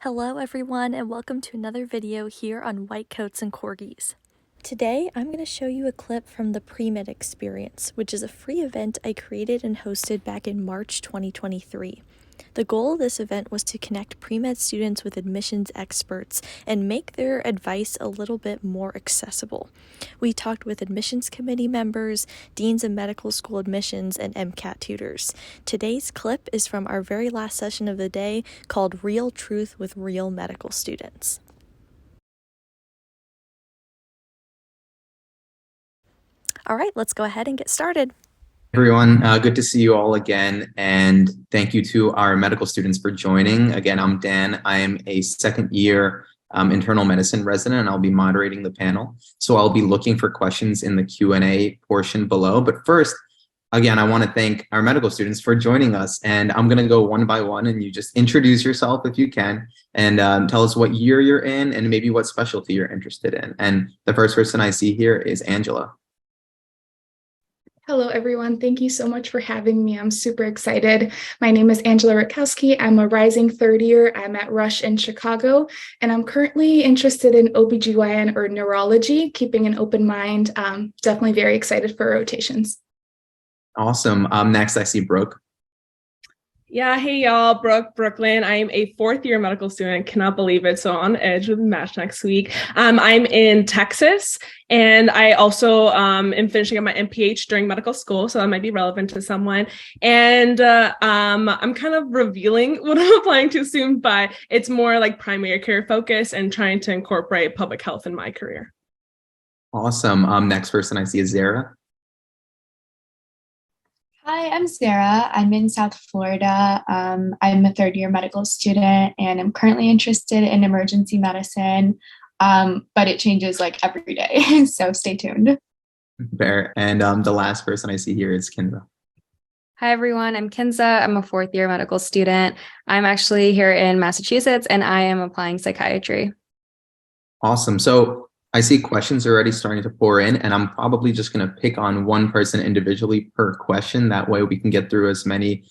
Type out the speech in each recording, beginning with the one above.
Hello everyone and welcome to another video here on White Coats and Corgis. Today I'm going to show you a clip from the Premed Experience, which is a free event I created and hosted back in March 2023. The goal of this event was to connect pre-med students with admissions experts and make their advice a little bit more accessible. We talked with admissions committee members, deans of medical school admissions, and MCAT tutors. Today's clip is from our very last session of the day called Real Truth with Real Medical Students. All right, let's go ahead and get started. Everyone, good to see you all again, and thank you to our medical students for joining. Again, I'm Dan. I am a second year internal medicine resident, and I'll be moderating the panel. So I'll be looking for questions in the Q&A portion below. But first, again, I want to thank our medical students for joining us, and I'm going to go one by one, and you just introduce yourself if you can, and tell us what year you're in and maybe what specialty you're interested in. And the first person I see here is Angela. Hello, everyone. Thank you so much for having me. I'm super excited. My name is Angela Rutkowski. I'm a rising third year. I'm at Rush in Chicago, and I'm currently interested in OBGYN or neurology, keeping an open mind. Definitely very excited for rotations. Awesome. Next, I see Brooke. Yeah, hey y'all, Brooklyn. I am a fourth year medical student. Cannot believe it. So on edge with MASH next week. I'm in Texas, and I also am finishing up my MPH during medical school, so that might be relevant to someone. And I'm kind of revealing what I'm applying to soon, but it's more like primary care focus and trying to incorporate public health in my career. Awesome. Next person I see is Zara. Hi, I'm Sarah. I'm in South Florida. I'm a third year medical student, and I'm currently interested in emergency medicine, but it changes like every day. So stay tuned. Fair. And the last person I see here is Kinza. Hi, everyone. I'm Kinza. I'm a fourth year medical student. I'm actually here in Massachusetts, and I am applying psychiatry. Awesome. So I see questions already starting to pour in, and I'm probably just going to pick on one person individually per question. That way we can get through as many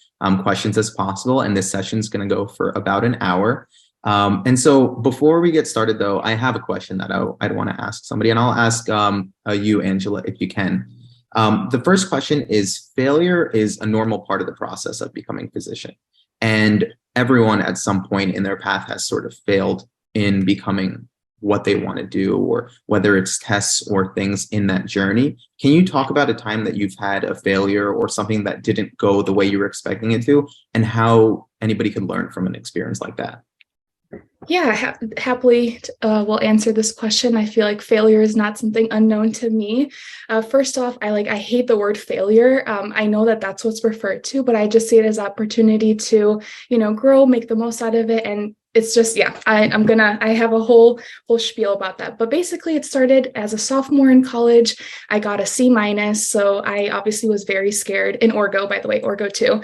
questions as possible. And this session is going to go for about an hour. And so before we get started, though, I have a question that I'd want to ask somebody, and I'll ask you, Angela, if you can. The first question is, failure is a normal part of the process of becoming a physician. And everyone at some point in their path has sort of failed in becoming what they want to do, or whether it's tests or things in that journey. Can you talk about a time that you've had a failure or something that didn't go the way you were expecting it to, and how anybody could learn from an experience like that? Yeah, happily will answer this question. I feel like failure is not something unknown to me. First off, I hate the word failure. I know that that's what's referred to, but I just see it as opportunity to, grow, make the most out of it. And it's just, I have a whole spiel about that. But basically it started as a sophomore in college. I got a C-. So I obviously was very scared in Orgo, by the way, Orgo too.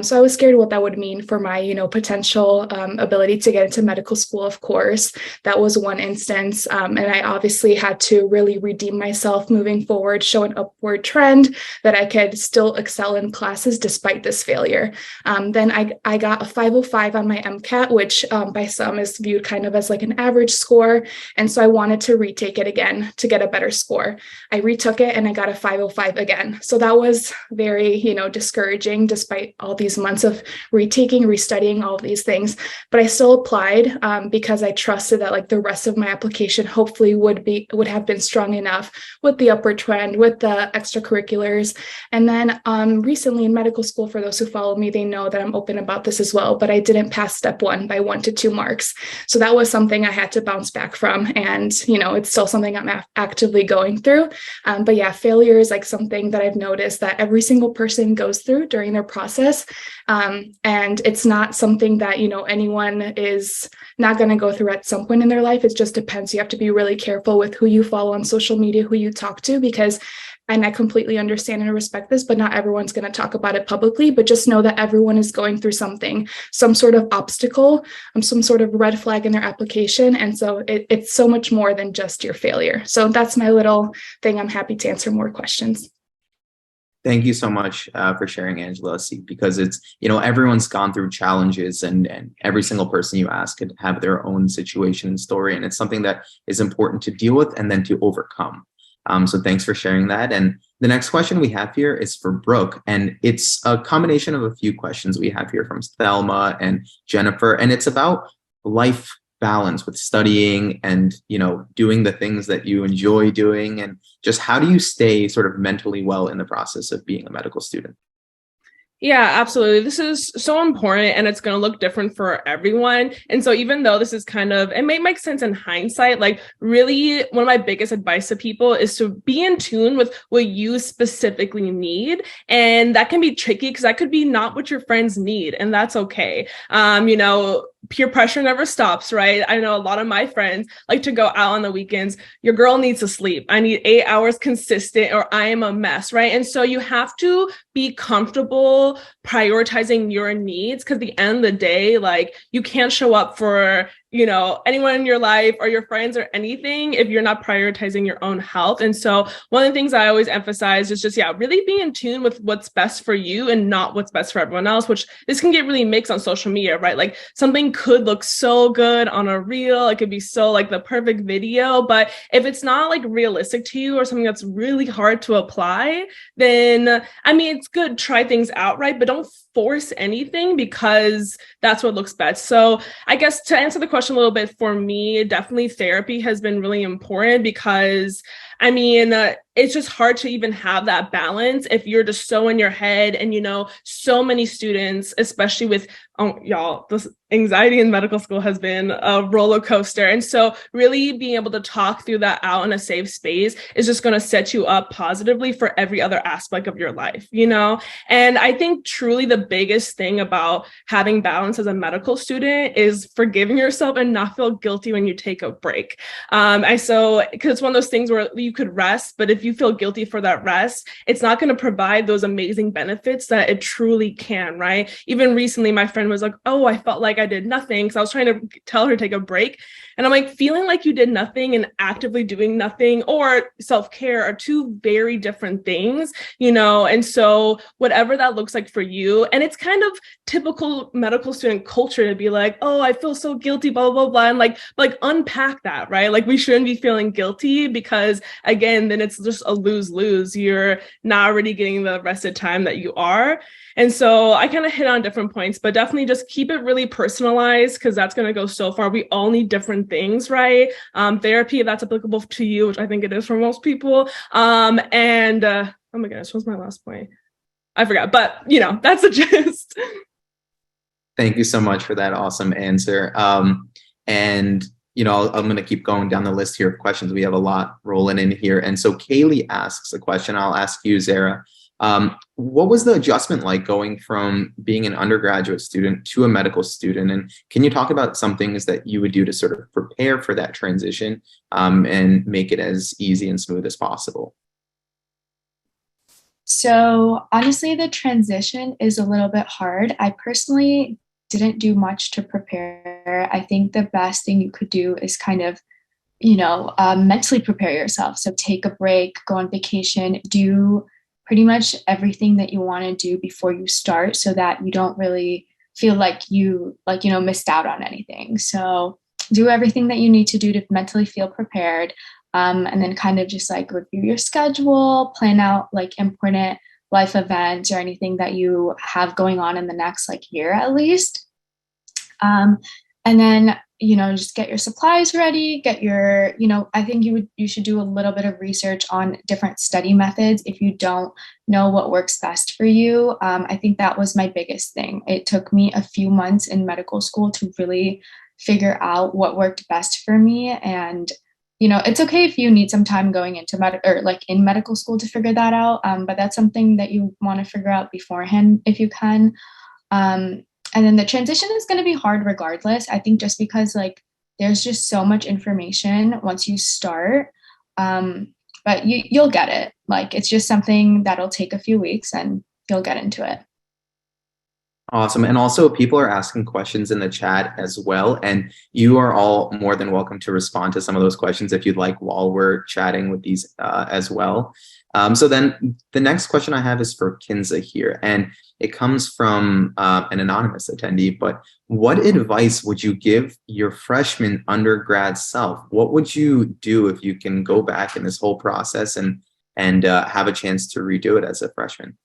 So I was scared what that would mean for my, potential ability to get into medical school, of course. That was one instance. And I obviously had to really redeem myself moving forward, show an upward trend that I could still excel in classes despite this failure. Then I got a 505 on my MCAT, which by some is viewed kind of as like an average score. And so I wanted to retake it again to get a better score. I retook it and I got a 505 again. So that was very, discouraging despite all these months of retaking, restudying, all of these things. But I still applied because I trusted that like the rest of my application hopefully would have been strong enough with the upward trend, with the extracurriculars. And then recently in medical school, for those who follow me, they know that I'm open about this as well, but I didn't pass step 1 by 1 to 2 marks. So that was something I had to bounce back from. And, it's still something I'm actively going through. But yeah, failure is like something that I've noticed that every single person goes through during their process. And it's not something that, anyone is not going to go through at some point in their life. It just depends. You have to be really careful with who you follow on social media, who you talk to, because and I completely understand and respect this, but not everyone's going to talk about it publicly. But just know that everyone is going through something, some sort of obstacle, some sort of red flag in their application. And so it's so much more than just your failure. So that's my little thing. I'm happy to answer more questions. Thank you so much for sharing, Angela, because it's, everyone's gone through challenges, and every single person you ask could have their own situation and story. And it's something that is important to deal with and then to overcome. So thanks for sharing that. And the next question we have here is for Brooke, and it's a combination of a few questions we have here from Thelma and Jennifer, and it's about life balance with studying and, doing the things that you enjoy doing, and just how do you stay sort of mentally well in the process of being a medical student? Yeah, absolutely. This is so important, and it's going to look different for everyone. And so even though this is it may make sense in hindsight, like really one of my biggest advice to people is to be in tune with what you specifically need. And that can be tricky because that could be not what your friends need, and that's okay. Peer pressure never stops, right? I know a lot of my friends like to go out on the weekends. Your girl needs to sleep. I need 8 hours consistent or I am a mess, right? And so you have to be comfortable prioritizing your needs, because at the end of the day, like, you can't show up for anyone in your life or your friends or anything if you're not prioritizing your own health. And so one of the things I always emphasize is just, really being in tune with what's best for you and not what's best for everyone else, which this can get really mixed on social media, right? Like something could look so good on a reel. It could be so like the perfect video, but if it's not like realistic to you or something that's really hard to apply, then it's good. Try things out, right? But don't force anything because that's what looks best. So I guess to answer the question a little bit, for me, definitely therapy has been really important because it's just hard to even have that balance if you're just so in your head. And, so many students, especially with, this anxiety in medical school has been a roller coaster. And so really being able to talk through that out in a safe space is just going to set you up positively for every other aspect of your life, And I think truly the biggest thing about having balance as a medical student is forgiving yourself and not feel guilty when you take a break. Because it's one of those things where you could rest, but if you feel guilty for that rest, it's not going to provide those amazing benefits that it truly can, right? Even recently, my friend was like, oh, I felt like I did nothing. So I was trying to tell her to take a break. And I'm like, feeling like you did nothing and actively doing nothing or self-care are two very different things, And so whatever that looks like for you, and it's kind of typical medical student culture to be like, oh, I feel so guilty, blah, blah, blah. And like unpack that, right? Like we shouldn't be feeling guilty because again, then it's just a lose-lose. You're not really getting the rested time that you are. And so I kind of hit on different points, but definitely just keep it really personalized because that's going to go so far. We all need different things, right? Therapy, if that's applicable to you, which I think it is for most people. Oh my goodness, what's my last point? I forgot, but that's the gist. Thank you so much for that awesome answer. I'm going to keep going down the list here of questions. We have a lot rolling in here. And so Kaylee asks a question. I'll ask you, Zara. What was the adjustment like going from being an undergraduate student to a medical student? And can you talk about some things that you would do to sort of prepare for that transition and make it as easy and smooth as possible? So honestly, the transition is a little bit hard. I personally didn't do much to prepare. I think the best thing you could do is kind of, mentally prepare yourself. So take a break, go on vacation, do pretty much everything that you want to do before you start so that you don't really feel like you missed out on anything. So do everything that you need to do to mentally feel prepared. And then kind of just like review your schedule, plan out like important life events or anything that you have going on in the next year at least. And then, just get your supplies ready, get your, I think you should do a little bit of research on different study methods if you don't know what works best for you. I think that was my biggest thing. It took me a few months in medical school to really figure out what worked best for me. And it's okay if you need some time going into in medical school to figure that out. But that's something that you want to figure out beforehand if you can. And then the transition is going to be hard regardless. I think just because there's just so much information once you start. But you'll get it. It's just something that'll take a few weeks and you'll get into it. Awesome. And also people are asking questions in the chat as well. And you are all more than welcome to respond to some of those questions if you'd like while we're chatting with these as well. So then the next question I have is for Kinza here, and it comes from an anonymous attendee, but what advice would you give your freshman undergrad self? What would you do if you can go back in this whole process and have a chance to redo it as a freshman?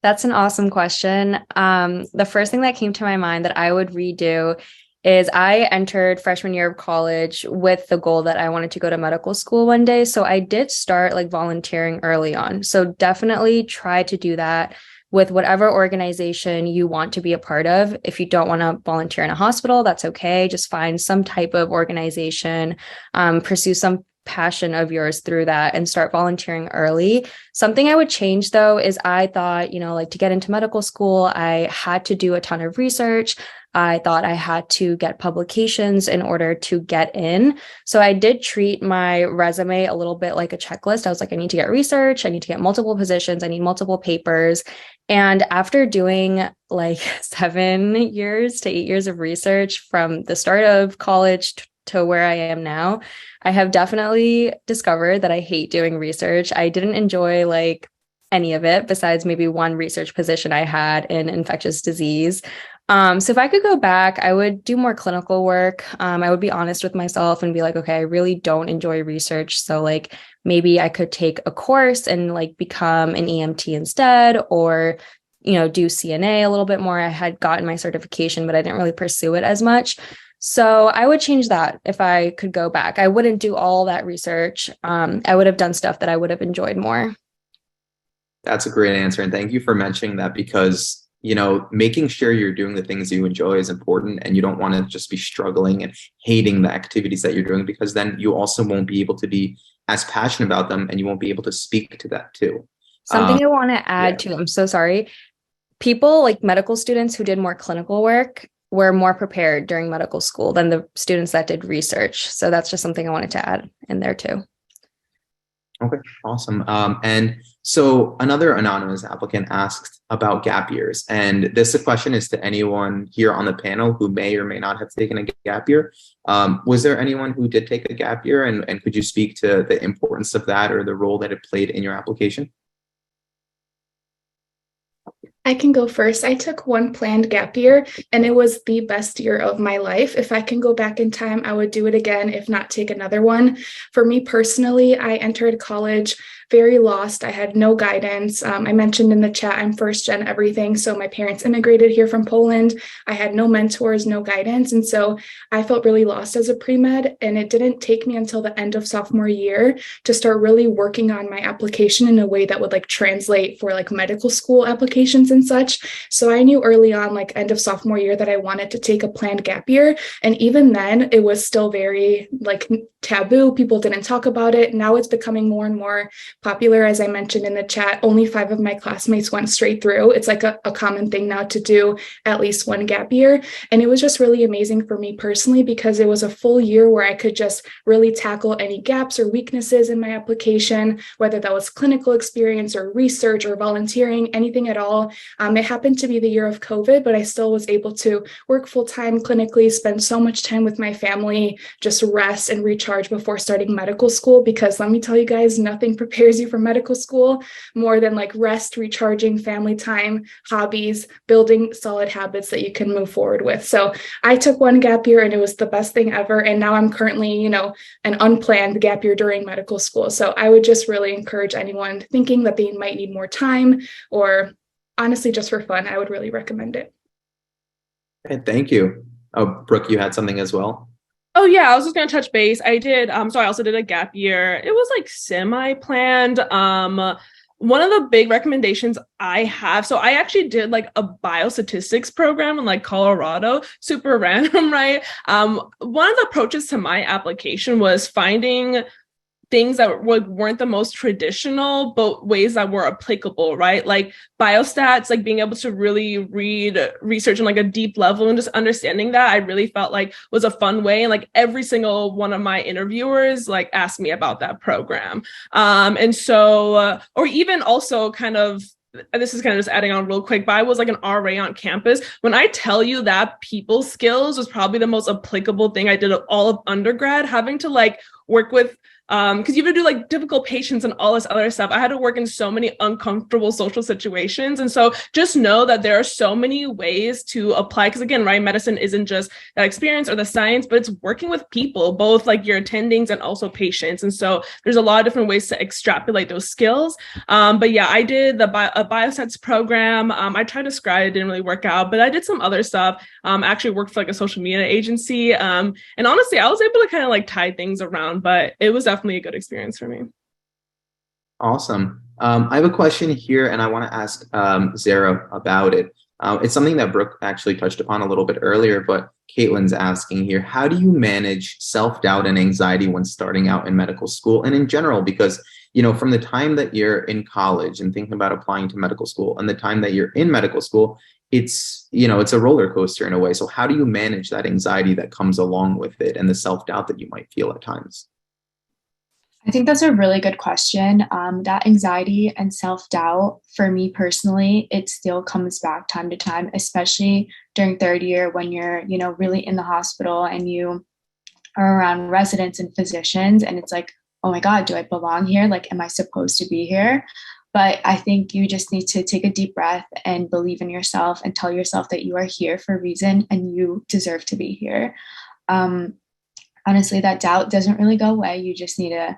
That's an awesome question. The first thing that came to my mind that I would redo is I entered freshman year of college with the goal that I wanted to go to medical school one day. So I did start like volunteering early on. So definitely try to do that with whatever organization you want to be a part of. If you don't want to volunteer in a hospital, that's okay. Just find some type of organization, pursue some passion of yours through that and start volunteering early. Something I would change though is I thought, like to get into medical school, I had to do a ton of research. I thought I had to get publications in order to get in. So I did treat my resume a little bit like a checklist. I was like, I need to get research. I need to get multiple positions. I need multiple papers. And after doing like 7 years to 8 years of research from the start of college to where I am now, I have definitely discovered that I hate doing research. I didn't enjoy like any of it besides maybe one research position I had in infectious disease. So if I could go back, I would do more clinical work. I would be honest with myself and be like, okay, I really don't enjoy research. So like maybe I could take a course and like become an EMT instead, or, do CNA a little bit more. I had gotten my certification, but I didn't really pursue it as much. So I would change that if I could go back. I wouldn't do all that research. I would have done stuff that I would have enjoyed more. That's a great answer. And thank you for mentioning that, because making sure you're doing the things you enjoy is important, and you don't want to just be struggling and hating the activities that you're doing, because then you also won't be able to be as passionate about them and you won't be able to speak to that too. Something I want to add to, I'm so sorry. People like medical students who did more clinical work were more prepared during medical school than the students that did research. So that's just something I wanted to add in there too. Okay, awesome. And so another anonymous applicant asked about gap years. And this question is to anyone here on the panel who may or may not have taken a gap year. Was there anyone who did take a gap year? And could you speak to the importance of that or the role that it played in your application? I can go first. I took one planned gap year and it was the best year of my life. If I can go back in time, I would do it again, if not take another one. For me personally, I entered college very lost. I had no guidance. I mentioned in the chat, I'm first gen everything. So my parents immigrated here from Poland. I had no mentors, no guidance. And so I felt really lost as a pre-med. And it didn't take me until the end of sophomore year to start really working on my application in a way that would like translate for like medical school applications and such. So I knew early on, like end of sophomore year, that I wanted to take a planned gap year. And even then it was still very like taboo. People didn't talk about it. Now it's becoming more and more popular. As I mentioned in the chat, only 5 of my classmates went straight through. It's like a common thing now to do at least one gap year. And it was just really amazing for me personally, because it was a full year where I could just really tackle any gaps or weaknesses in my application, whether that was clinical experience or research or volunteering, anything at all. It happened to be the year of COVID, but I still was able to work full-time clinically, spend so much time with my family, just rest and recharge before starting medical school. Because let me tell you guys, nothing prepares you for medical school more than like rest, recharging, family time, hobbies, building solid habits that you can move forward with. So I took one gap year and it was the best thing ever. And now I'm currently, an unplanned gap year during medical school. So I would just really encourage anyone thinking that they might need more time, or honestly, just for fun, I would really recommend it. Okay, thank you. Oh, Brooke, you had something as well? Oh yeah, I was just gonna touch base. I did. So I also did a gap year. It was like semi-planned. One of the big recommendations I have. So I actually did like a biostatistics program in like Colorado. Super random, right? One of the approaches to my application was finding things that weren't the most traditional, but ways that were applicable, right? Like biostats, like being able to really read research on like a deep level and just understanding that, I really felt like was a fun way. And like every single one of my interviewers like asked me about that program. And so, or even also kind of, this is kind of just adding on real quick, but I was like an RA on campus. When I tell you that people skills was probably the most applicable thing I did all of undergrad, having to like work with because you have to do like difficult patients and all this other stuff. I had to work in so many uncomfortable social situations. And so just know that there are so many ways to apply. Because again, right, medicine isn't just that experience or the science, but it's working with people, both like your attendings and also patients. And so there's a lot of different ways to extrapolate those skills. But yeah, I did a Biostats program. I tried to scribe, it didn't really work out, but I did some other stuff. I actually worked for like a social media agency. And honestly, I was able to kind of like tie things around, but it was definitely a good experience for me. Awesome. I have a question here, and I want to ask Zara about it. It's something that Brooke actually touched upon a little bit earlier, but Caitlin's asking here, how do you manage self-doubt and anxiety when starting out in medical school and in general? Because, you know, from the time that you're in college and thinking about applying to medical school and the time that you're in medical school, it's, you know, it's a roller coaster in a way. So how do you manage that anxiety that comes along with it and the self-doubt that you might feel at times? I think that's a really good question. That anxiety and self-doubt, for me personally, it still comes back time to time, especially during third year when you're, you know, really in the hospital and you are around residents and physicians. And it's like, oh my God, do I belong here? Like, am I supposed to be here? But I think you just need to take a deep breath and believe in yourself and tell yourself that you are here for a reason and you deserve to be here. Honestly, that doubt doesn't really go away. You just need to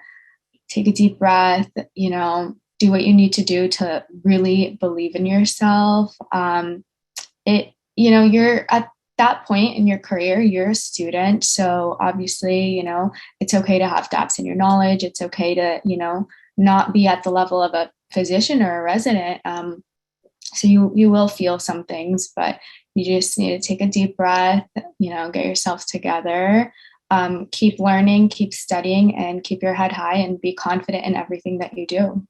take a deep breath, you know, do what you need to do to really believe in yourself. You know, you're at that point in your career, you're a student. So obviously, you know, it's okay to have gaps in your knowledge. It's okay to, you know, not be at the level of a physician or a resident. So you will feel some things, but you just need to take a deep breath, you know, get yourself together. Keep learning, keep studying, and keep your head high and be confident in everything that you do.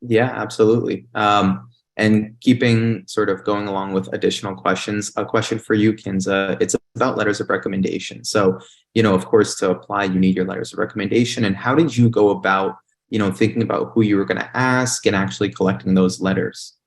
Yeah, absolutely. And keeping sort of going along with additional questions, a question for you, Kinza, it's about letters of recommendation. So, you know, of course, to apply, you need your letters of recommendation. And how did you go about, you know, thinking about who you were going to ask and actually collecting those letters?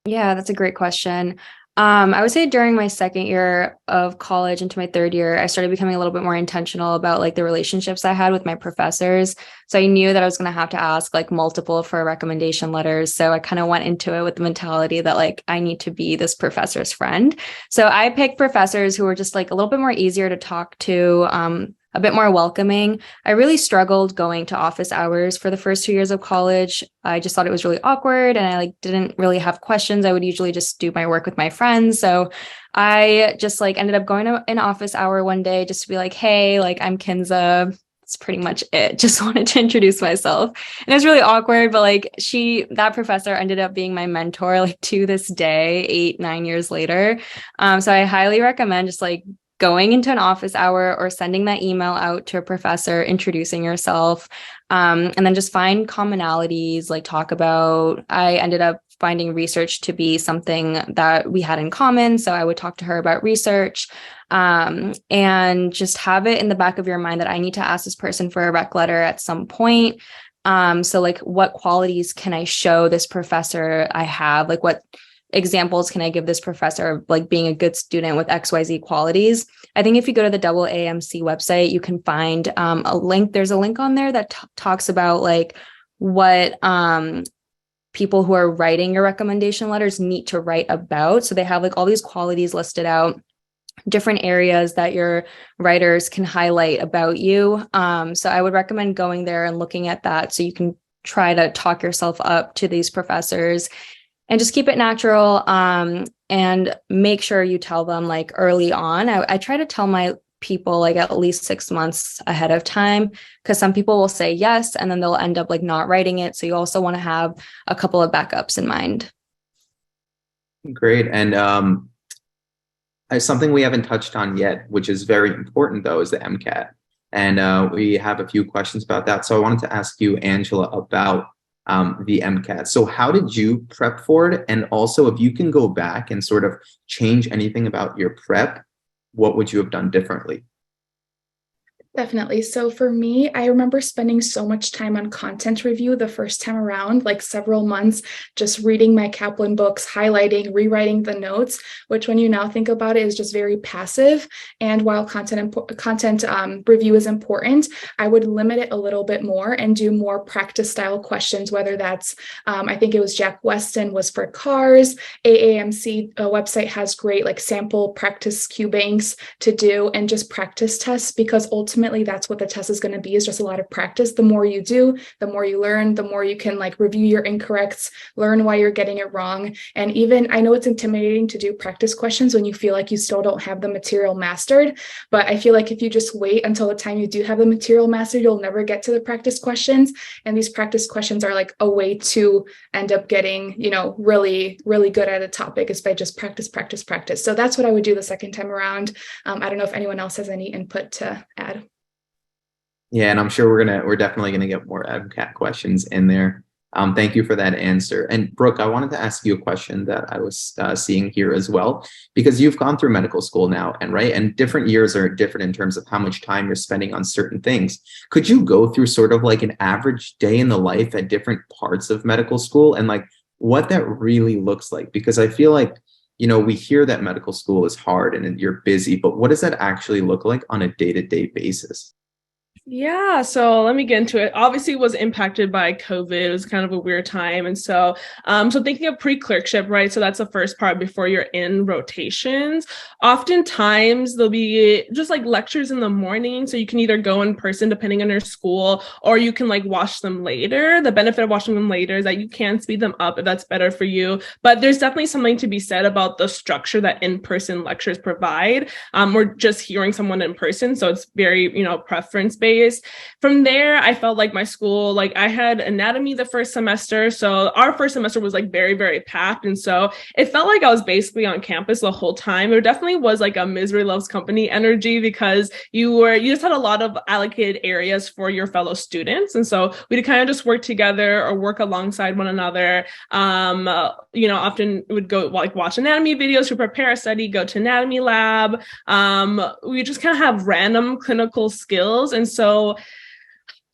Yeah, that's a great question. I would say during my second year of college into my third year, I started becoming a little bit more intentional about like the relationships I had with my professors. So I knew that I was going to have to ask like multiple for recommendation letters. So I kind of went into it with the mentality that like I need to be this professor's friend. So I picked professors who were just like a little bit more easier to talk to, a bit more welcoming. I really struggled going to office hours for the first 2 years of college. I just thought it was really awkward and I like didn't really have questions. I would usually just do my work with my friends. So I just like ended up going to an office hour one day just to be like, hey, like I'm Kinza. That's pretty much it. Just wanted to introduce myself. And it was really awkward, but like that professor ended up being my mentor like to this day, 8-9 years later. So I highly recommend just like going into an office hour or sending that email out to a professor, introducing yourself, and then just find commonalities, like talk about, I ended up finding research to be something that we had in common. So I would talk to her about research, and just have it in the back of your mind that I need to ask this person for a rec letter at some point. So like what qualities can I show this professor I have? Like what examples can I give this professor of like being a good student with XYZ qualities? I think if you go to the AAMC website, you can find a link. There's a link on there that talks about like what people who are writing your recommendation letters need to write about. So they have like all these qualities listed out, different areas that your writers can highlight about you. So I would recommend going there and looking at that so you can try to talk yourself up to these professors. And just keep it natural, and make sure you tell them like early on. I try to tell my people like at least 6 months ahead of time, because some people will say yes and then they'll end up like not writing it. So you also want to have a couple of backups in mind. Great. And something we haven't touched on yet, which is very important though, is the MCAT. And we have a few questions about that. So I wanted to ask you, Angela, about the MCAT. So how did you prep for it? And also, if you can go back and sort of change anything about your prep, what would you have done differently? Definitely. So for me, I remember spending so much time on content review the first time around, like several months, just reading my Kaplan books, highlighting, rewriting the notes, which when you now think about it is just very passive. And while content review is important, I would limit it a little bit more and do more practice style questions, whether that's, I think it was Jack Weston was for cars. AAMC website has great like sample practice Q banks to do and just practice tests, because ultimately that's what the test is going to be, is just a lot of practice. The more you do, the more you learn, the more you can like review your incorrects, learn why you're getting it wrong. And even I know it's intimidating to do practice questions when you feel like you still don't have the material mastered, but I feel like if you just wait until the time you do have the material mastered, you'll never get to the practice questions. And these practice questions are like a way to end up getting, really, really good at a topic, is by just practice, practice, practice. So that's what I would do the second time around. I don't know if anyone else has any input to add. Yeah, and I'm sure we're definitely gonna get more MCAT questions in there. Thank you for that answer. And Brooke, I wanted to ask you a question that I was seeing here as well, because you've gone through medical school now, and different years are different in terms of how much time you're spending on certain things. Could you go through sort of like an average day in the life at different parts of medical school and like what that really looks like? Because I feel like, we hear that medical school is hard and you're busy, but what does that actually look like on a day-to-day basis? Yeah, so let me get into it. Obviously, it was impacted by COVID. It was kind of a weird time. And so thinking of pre-clerkship, right? So that's the first part before you're in rotations. Oftentimes, there'll be just like lectures in the morning. So you can either go in person, depending on your school, or you can like watch them later. The benefit of watching them later is that you can speed them up if that's better for you. But there's definitely something to be said about the structure that in-person lectures provide. Or just hearing someone in person. So it's very, preference-based. From there, I felt like my school, like I had anatomy the first semester. So our first semester was like very, very packed. And so it felt like I was basically on campus the whole time. It definitely was like a misery loves company energy, because you just had a lot of allocated areas for your fellow students. And so we'd kind of just work together or work alongside one another. Often would go like watch anatomy videos to prepare a study, go to anatomy lab. We just kind of have random clinical skills. And so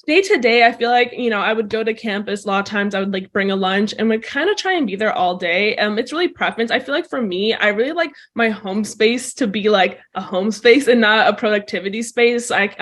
day to day, I feel like, I would go to campus. A lot of times I would like bring a lunch and would kind of try and be there all day. It's really preference. I feel like for me, I really like my home space to be like a home space and not a productivity space. Like,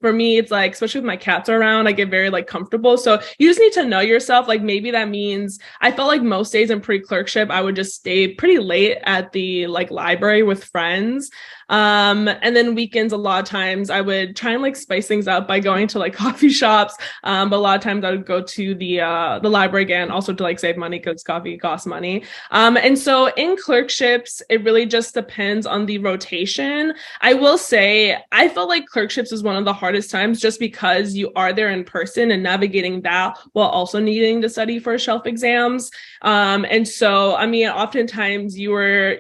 for me, it's like, especially with my cats around, I get very like comfortable. So you just need to know yourself. Like maybe that means I felt like most days in pre-clerkship, I would just stay pretty late at the like library with friends. And then weekends, a lot of times I would try and like spice things up by going to like coffee shops. But a lot of times I would go to the library again, also to like save money, because coffee costs money. And so in clerkships, it really just depends on the rotation. I will say, I felt like clerkships is one of the hardest times, just because you are there in person and navigating that while also needing to study for shelf exams. And so, oftentimes you were,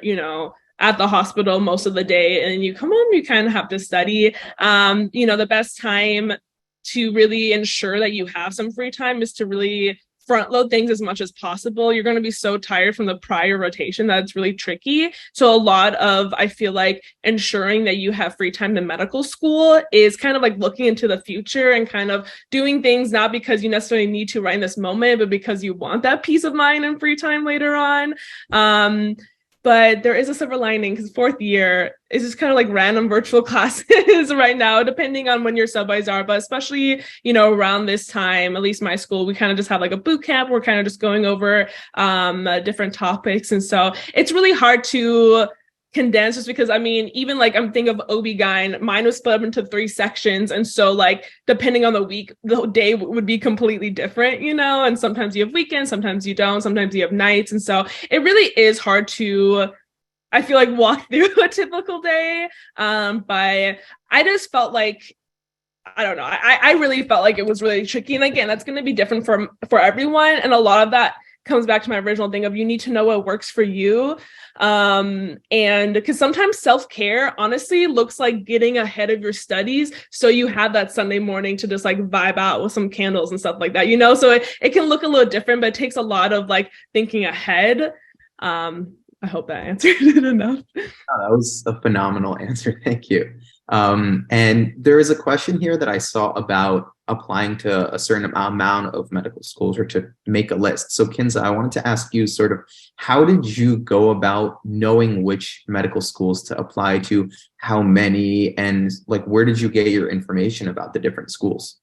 at the hospital most of the day, and you come home, you kind of have to study. The best time to really ensure that you have some free time is to really front load things as much as possible. You're going to be so tired from the prior rotation that it's really tricky. So a lot of, I feel like, ensuring that you have free time in medical school is kind of like looking into the future and kind of doing things not because you necessarily need to right in this moment, but because you want that peace of mind and free time later on. But there is a silver lining, because fourth year is just kind of like random virtual classes right now, depending on when your sub-Is are. But especially, around this time, at least my school, we kind of just have like a boot camp. We're kind of just going over different topics. And so it's really hard to condensed, just because even like I'm thinking of OB-GYN, mine was split up into 3 sections, and so like depending on the week, the day would be completely different, and sometimes you have weekends, sometimes you don't, sometimes you have nights, and so it really is hard to, I feel like, walk through a typical day. But I just felt like, I don't know, I really felt like it was really tricky, and again, that's going to be different for everyone, and a lot of that comes back to my original thing of you need to know what works for you. And because sometimes self-care honestly looks like getting ahead of your studies, so you have that Sunday morning to just like vibe out with some candles and stuff like that, so it can look a little different, but it takes a lot of like thinking ahead. I hope that answered it enough. Oh, that was a phenomenal answer. Thank you. And there is a question here that I saw about applying to a certain amount of medical schools or to make a list. So Kinza, I wanted to ask you sort of, how did you go about knowing which medical schools to apply to, how many, and like, where did you get your information about the different schools?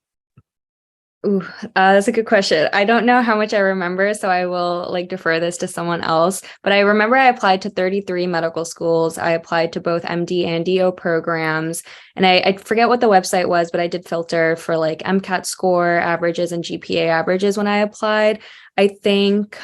Ooh, that's a good question. I don't know how much I remember, so I will like defer this to someone else. But I remember I applied to 33 medical schools. I applied to both MD and DO programs. And I forget what the website was, but I did filter for like MCAT score averages and GPA averages when I applied. I think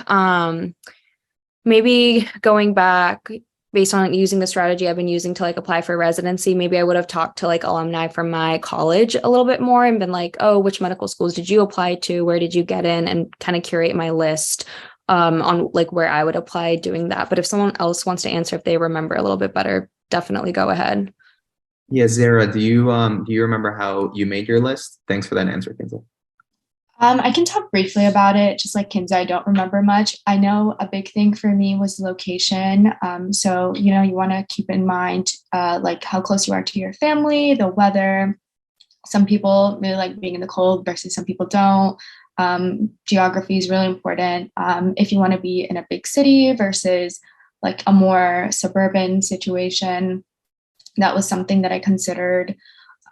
maybe going back based on using the strategy I've been using to like apply for residency, maybe I would have talked to like alumni from my college a little bit more and been like, oh, which medical schools did you apply to? Where did you get in? And kind of curate my list on like where I would apply doing that. But if someone else wants to answer, if they remember a little bit better, definitely go ahead. Yeah, Zara, do you remember how you made your list? Thanks for that answer, Kinza. I can talk briefly about it. Just like Kinza, I don't remember much. I know a big thing for me was location. So, you want to keep in mind like how close you are to your family, the weather. Some people really like being in the cold versus some people don't. Geography is really important. If you want to be in a big city versus like a more suburban situation, that was something that I considered.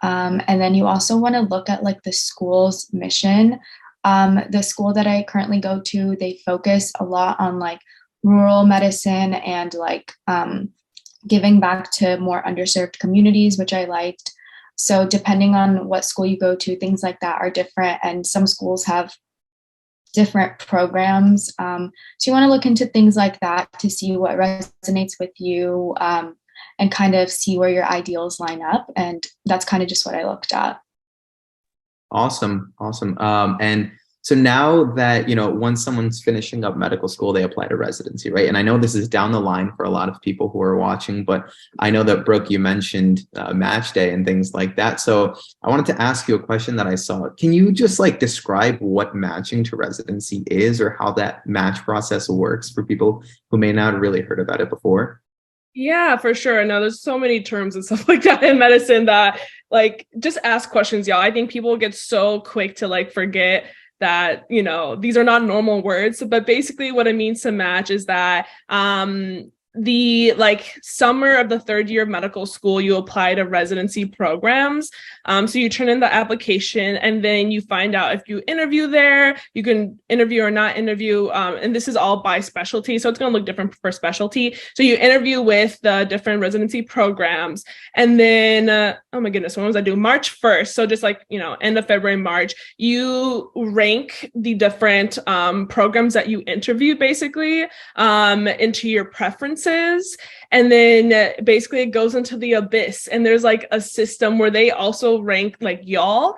And then you also want to look at like the school's mission. The school that I currently go to, they focus a lot on like rural medicine and like giving back to more underserved communities, which I liked. So depending on what school you go to, things like that are different. And some schools have different programs. So you want to look into things like that to see what resonates with you. And kind of see where your ideals line up. And that's kind of just what I looked at. Awesome. And so now that, once someone's finishing up medical school, they apply to residency, right? And I know this is down the line for a lot of people who are watching, but I know that, Brooke, you mentioned match day and things like that. So I wanted to ask you a question that I saw. Can you just like describe what matching to residency is or how that match process works for people who may not have really heard about it before? Yeah, for sure. No, there's so many terms and stuff like that in medicine that like just ask questions, y'all. I think people get so quick to like forget that, these are not normal words. But basically what it means to match is that the like summer of the third year of medical school, you apply to residency programs. So you turn in the application and then you find out if you interview there, you can interview or not interview. And this is all by specialty. So it's going to look different per specialty. So you interview with the different residency programs. And then, oh my goodness, when was I due? March 1st. So just like, end of February, March, you rank the different programs that you interviewed basically into your preferences. And then basically it goes into the abyss and there's like a system where they also rank like y'all.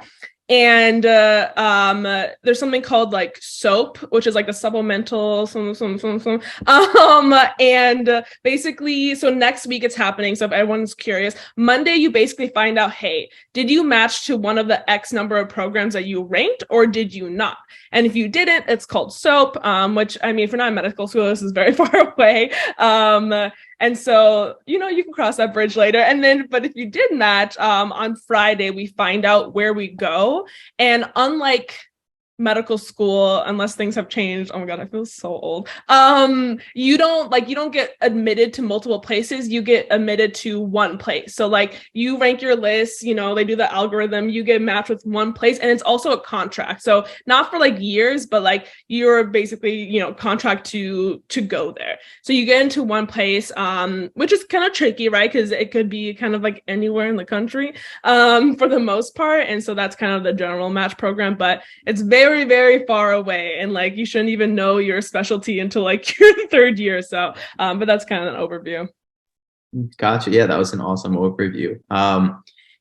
And there's something called like SOAP, which is like a supplemental and basically, so next week it's happening. So if everyone's curious, Monday you basically find out, hey, did you match to one of the X number of programs that you ranked or did you not? And if you didn't, it's called SOAP, which I mean, if you're not in medical school, this is very far away. And so, you can cross that bridge later. And then, but if you did match, on Friday, we find out where we go. And unlike medical school, unless things have changed, oh my God, I feel so old. You don't get admitted to multiple places, you get admitted to one place. So like you rank your list, they do the algorithm, you get matched with one place, and it's also a contract. So not for like years, but like you're basically, contract to go there. So you get into one place, which is kind of tricky, right? Because it could be kind of like anywhere in the country, for the most part. And so that's kind of the general match program, but it's very, very far away. And like, you shouldn't even know your specialty until like your third year. So, but that's kind of an overview. Gotcha. Yeah, that was an awesome overview.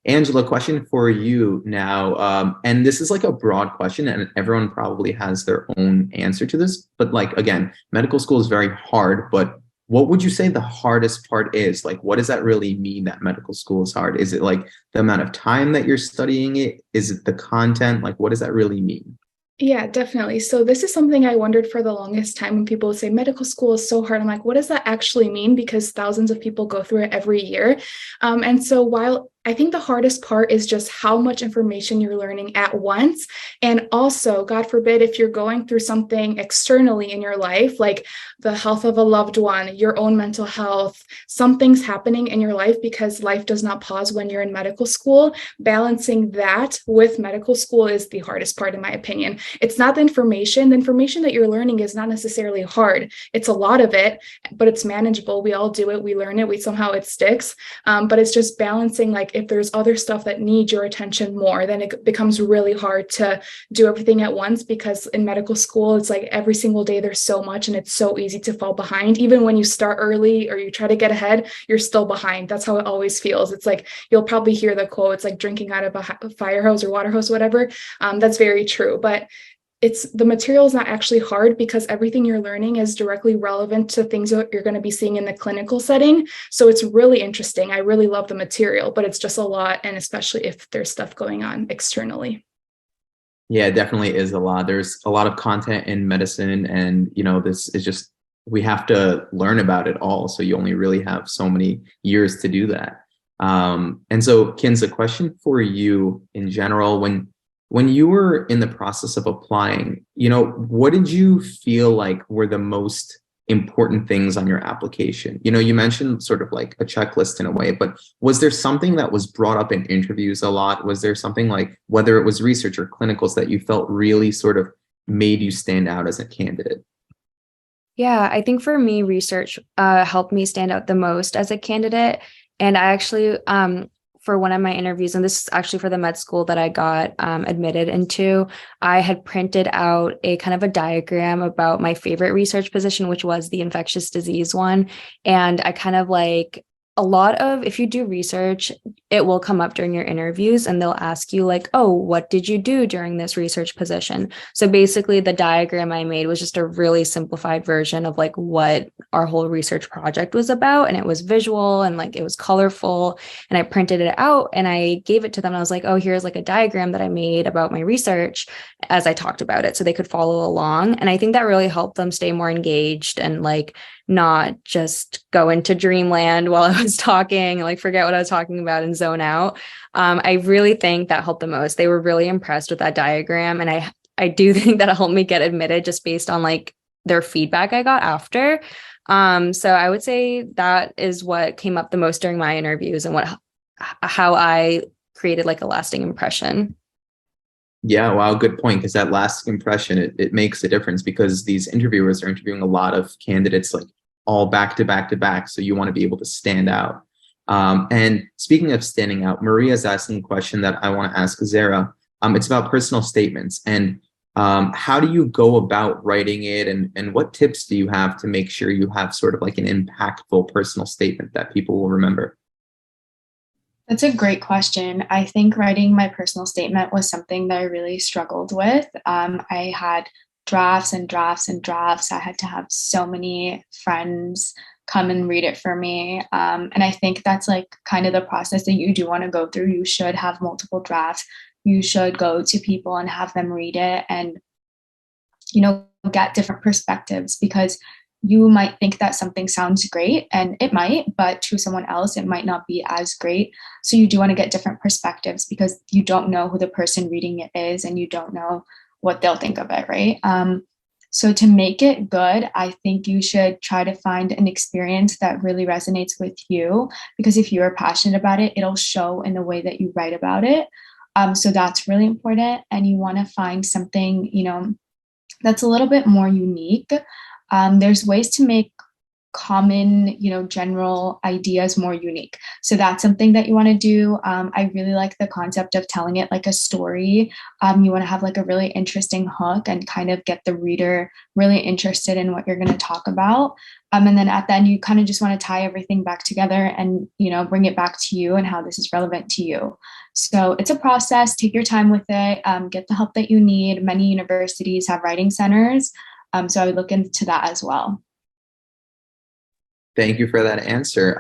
Angela, question for you now. And this is like a broad question and everyone probably has their own answer to this, but like, again, medical school is very hard, but what would you say the hardest part is? Like, what does that really mean that medical school is hard? Is it like the amount of time that you're studying it? Is it the content? Like, what does that really mean? Yeah, definitely. So this is something I wondered for the longest time when people would say medical school is so hard. I'm like, what does that actually mean? Because thousands of people go through it every year. And so while I think the hardest part is just how much information you're learning at once. And also, God forbid, if you're going through something externally in your life, like the health of a loved one, your own mental health, something's happening in your life, because life does not pause when you're in medical school. Balancing that with medical school is the hardest part, in my opinion. It's not the information. The information that you're learning is not necessarily hard. It's a lot of it, but it's manageable. We all do it. We learn it. Somehow it sticks. But it's just balancing, like, if there's other stuff that needs your attention more, then it becomes really hard to do everything at once, because in medical school, it's like every single day there's so much, and it's so easy to fall behind. Even when you start early or you try to get ahead, you're still behind. That's how it always feels. It's like, you'll probably hear the quote, it's like drinking out of a fire hose or water hose, whatever. That's very true. But it's the material is not actually hard, because everything you're learning is directly relevant to things that you're going to be seeing in the clinical setting. So it's really interesting. I really love the material, but it's just a lot. And especially if there's stuff going on externally. Yeah, it definitely is a lot. There's a lot of content in medicine, and this is just, we have to learn about it all. So you only really have so many years to do that. And so, Kins, a question for you in general, when you were in the process of applying, what did you feel like were the most important things on your application? You mentioned sort of like a checklist in a way, but was there something that was brought up in interviews a lot? Was there something, like, whether it was research or clinicals, that you felt really sort of made you stand out as a candidate? Yeah, I think for me, research helped me stand out the most as a candidate. And I actually, for one of my interviews, and this is actually for the med school that I got admitted into, I had printed out a kind of a diagram about my favorite research position, which was the infectious disease one. And I kind of like, a lot of, if you do research, it will come up during your interviews, and they'll ask you like, oh, what did you do during this research position? So basically the diagram I made was just a really simplified version of like what our whole research project was about. And it was visual, and like it was colorful, and I printed it out and I gave it to them. I was like, oh, here's like a diagram that I made about my research as I talked about it, so they could follow along. And I think that really helped them stay more engaged and like not just go into dreamland while I was talking, like forget what I was talking about and zone out. I really think that helped the most. They were really impressed with that diagram. And I do think that helped me get admitted just based on like their feedback I got after. So I would say that is what came up the most during my interviews, and how I created like a lasting impression. Yeah, wow, good point. Because that last impression, it makes a difference, because these interviewers are interviewing a lot of candidates like all back to back to back. So you want to be able to stand out. And speaking of standing out, Maria's asking a question that I want to ask Zara. It's about personal statements, and how do you go about writing it, and what tips do you have to make sure you have sort of like an impactful personal statement that people will remember? That's a great question. I think writing my personal statement was something that I really struggled with. I had drafts and drafts and drafts. I had to have so many friends come and read it for me. And I think that's like kind of the process that you do want to go through. You should have multiple drafts. You should go to people and have them read it, and, get different perspectives, because you might think that something sounds great, and it might, but to someone else, it might not be as great. So you do want to get different perspectives, because you don't know who the person reading it is, and you don't know what they'll think of it, right? So to make it good, I think you should try to find an experience that really resonates with you, because if you're passionate about it, it'll show in the way that you write about it. So that's really important. And you want to find something, that's a little bit more unique. There's ways to make common, general ideas more unique. So that's something that you want to do. I really like the concept of telling it like a story. You want to have like a really interesting hook and kind of get the reader really interested in what you're going to talk about. And then at the end, you kind of just want to tie everything back together and, bring it back to you and how this is relevant to you. So it's a process. Take your time with it. Get the help that you need. Many universities have writing centers. So I would look into that as well. Thank you for that answer.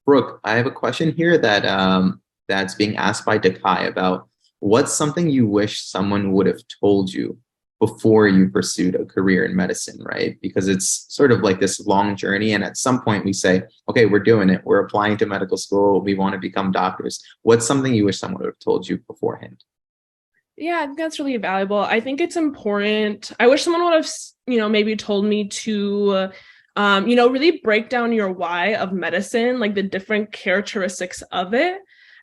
Brooke, I have a question here that's being asked by Dakai about what's something you wish someone would have told you before you pursued a career in medicine, right? Because it's sort of like this long journey. And at some point we say, okay, we're doing it. We're applying to medical school. We want to become doctors. What's something you wish someone would have told you beforehand? Yeah, I think that's really valuable. I think it's important. I wish someone would have, maybe told me to, really break down your why of medicine, like the different characteristics of it.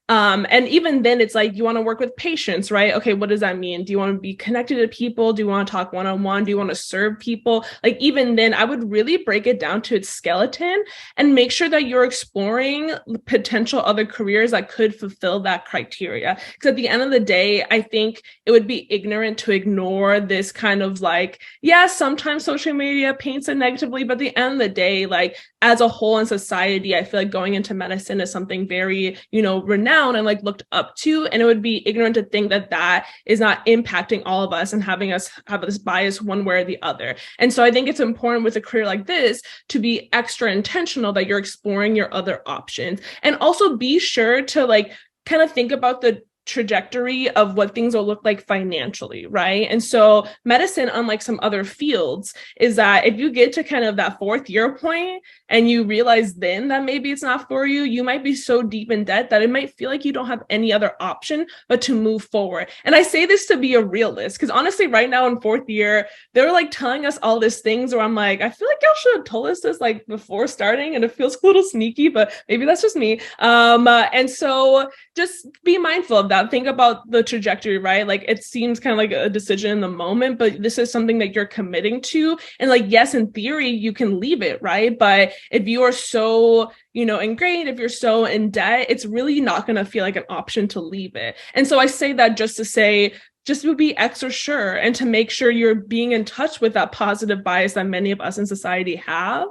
And even then it's like, you want to work with patients, right? Okay, what does that mean? Do you want to be connected to people? Do you want to talk one-on-one? Do you want to serve people? Like, even then, I would really break it down to its skeleton and make sure that you're exploring potential other careers that could fulfill that criteria. Because at the end of the day, I think it would be ignorant to ignore this kind of like, yeah, sometimes social media paints it negatively, but at the end of the day, like, as a whole in society, I feel like going into medicine is something very, renowned and like looked up to, and it would be ignorant to think that that is not impacting all of us and having us have this bias one way or the other. And so I think it's important with a career like this to be extra intentional that you're exploring your other options, and also be sure to like kind of think about the trajectory of what things will look like financially, right? And so medicine, unlike some other fields, is that if you get to kind of that 4th year point and you realize then that maybe it's not for you, you might be so deep in debt that it might feel like you don't have any other option but to move forward. And I say this to be a realist, because honestly, right now in 4th year, they're like telling us all these things where I'm like, I feel like y'all should have told us this like before starting, and it feels a little sneaky, but maybe that's just me. And so just be mindful of that. Think about the trajectory, right? Like, it seems kind of like a decision in the moment, but this is something that you're committing to. And like, yes, in theory, you can leave it, right? But if you are so, ingrained, if you're so in debt, it's really not going to feel like an option to leave it. And so I say that just to say, just to be extra sure and to make sure you're being in touch with that positive bias that many of us in society have.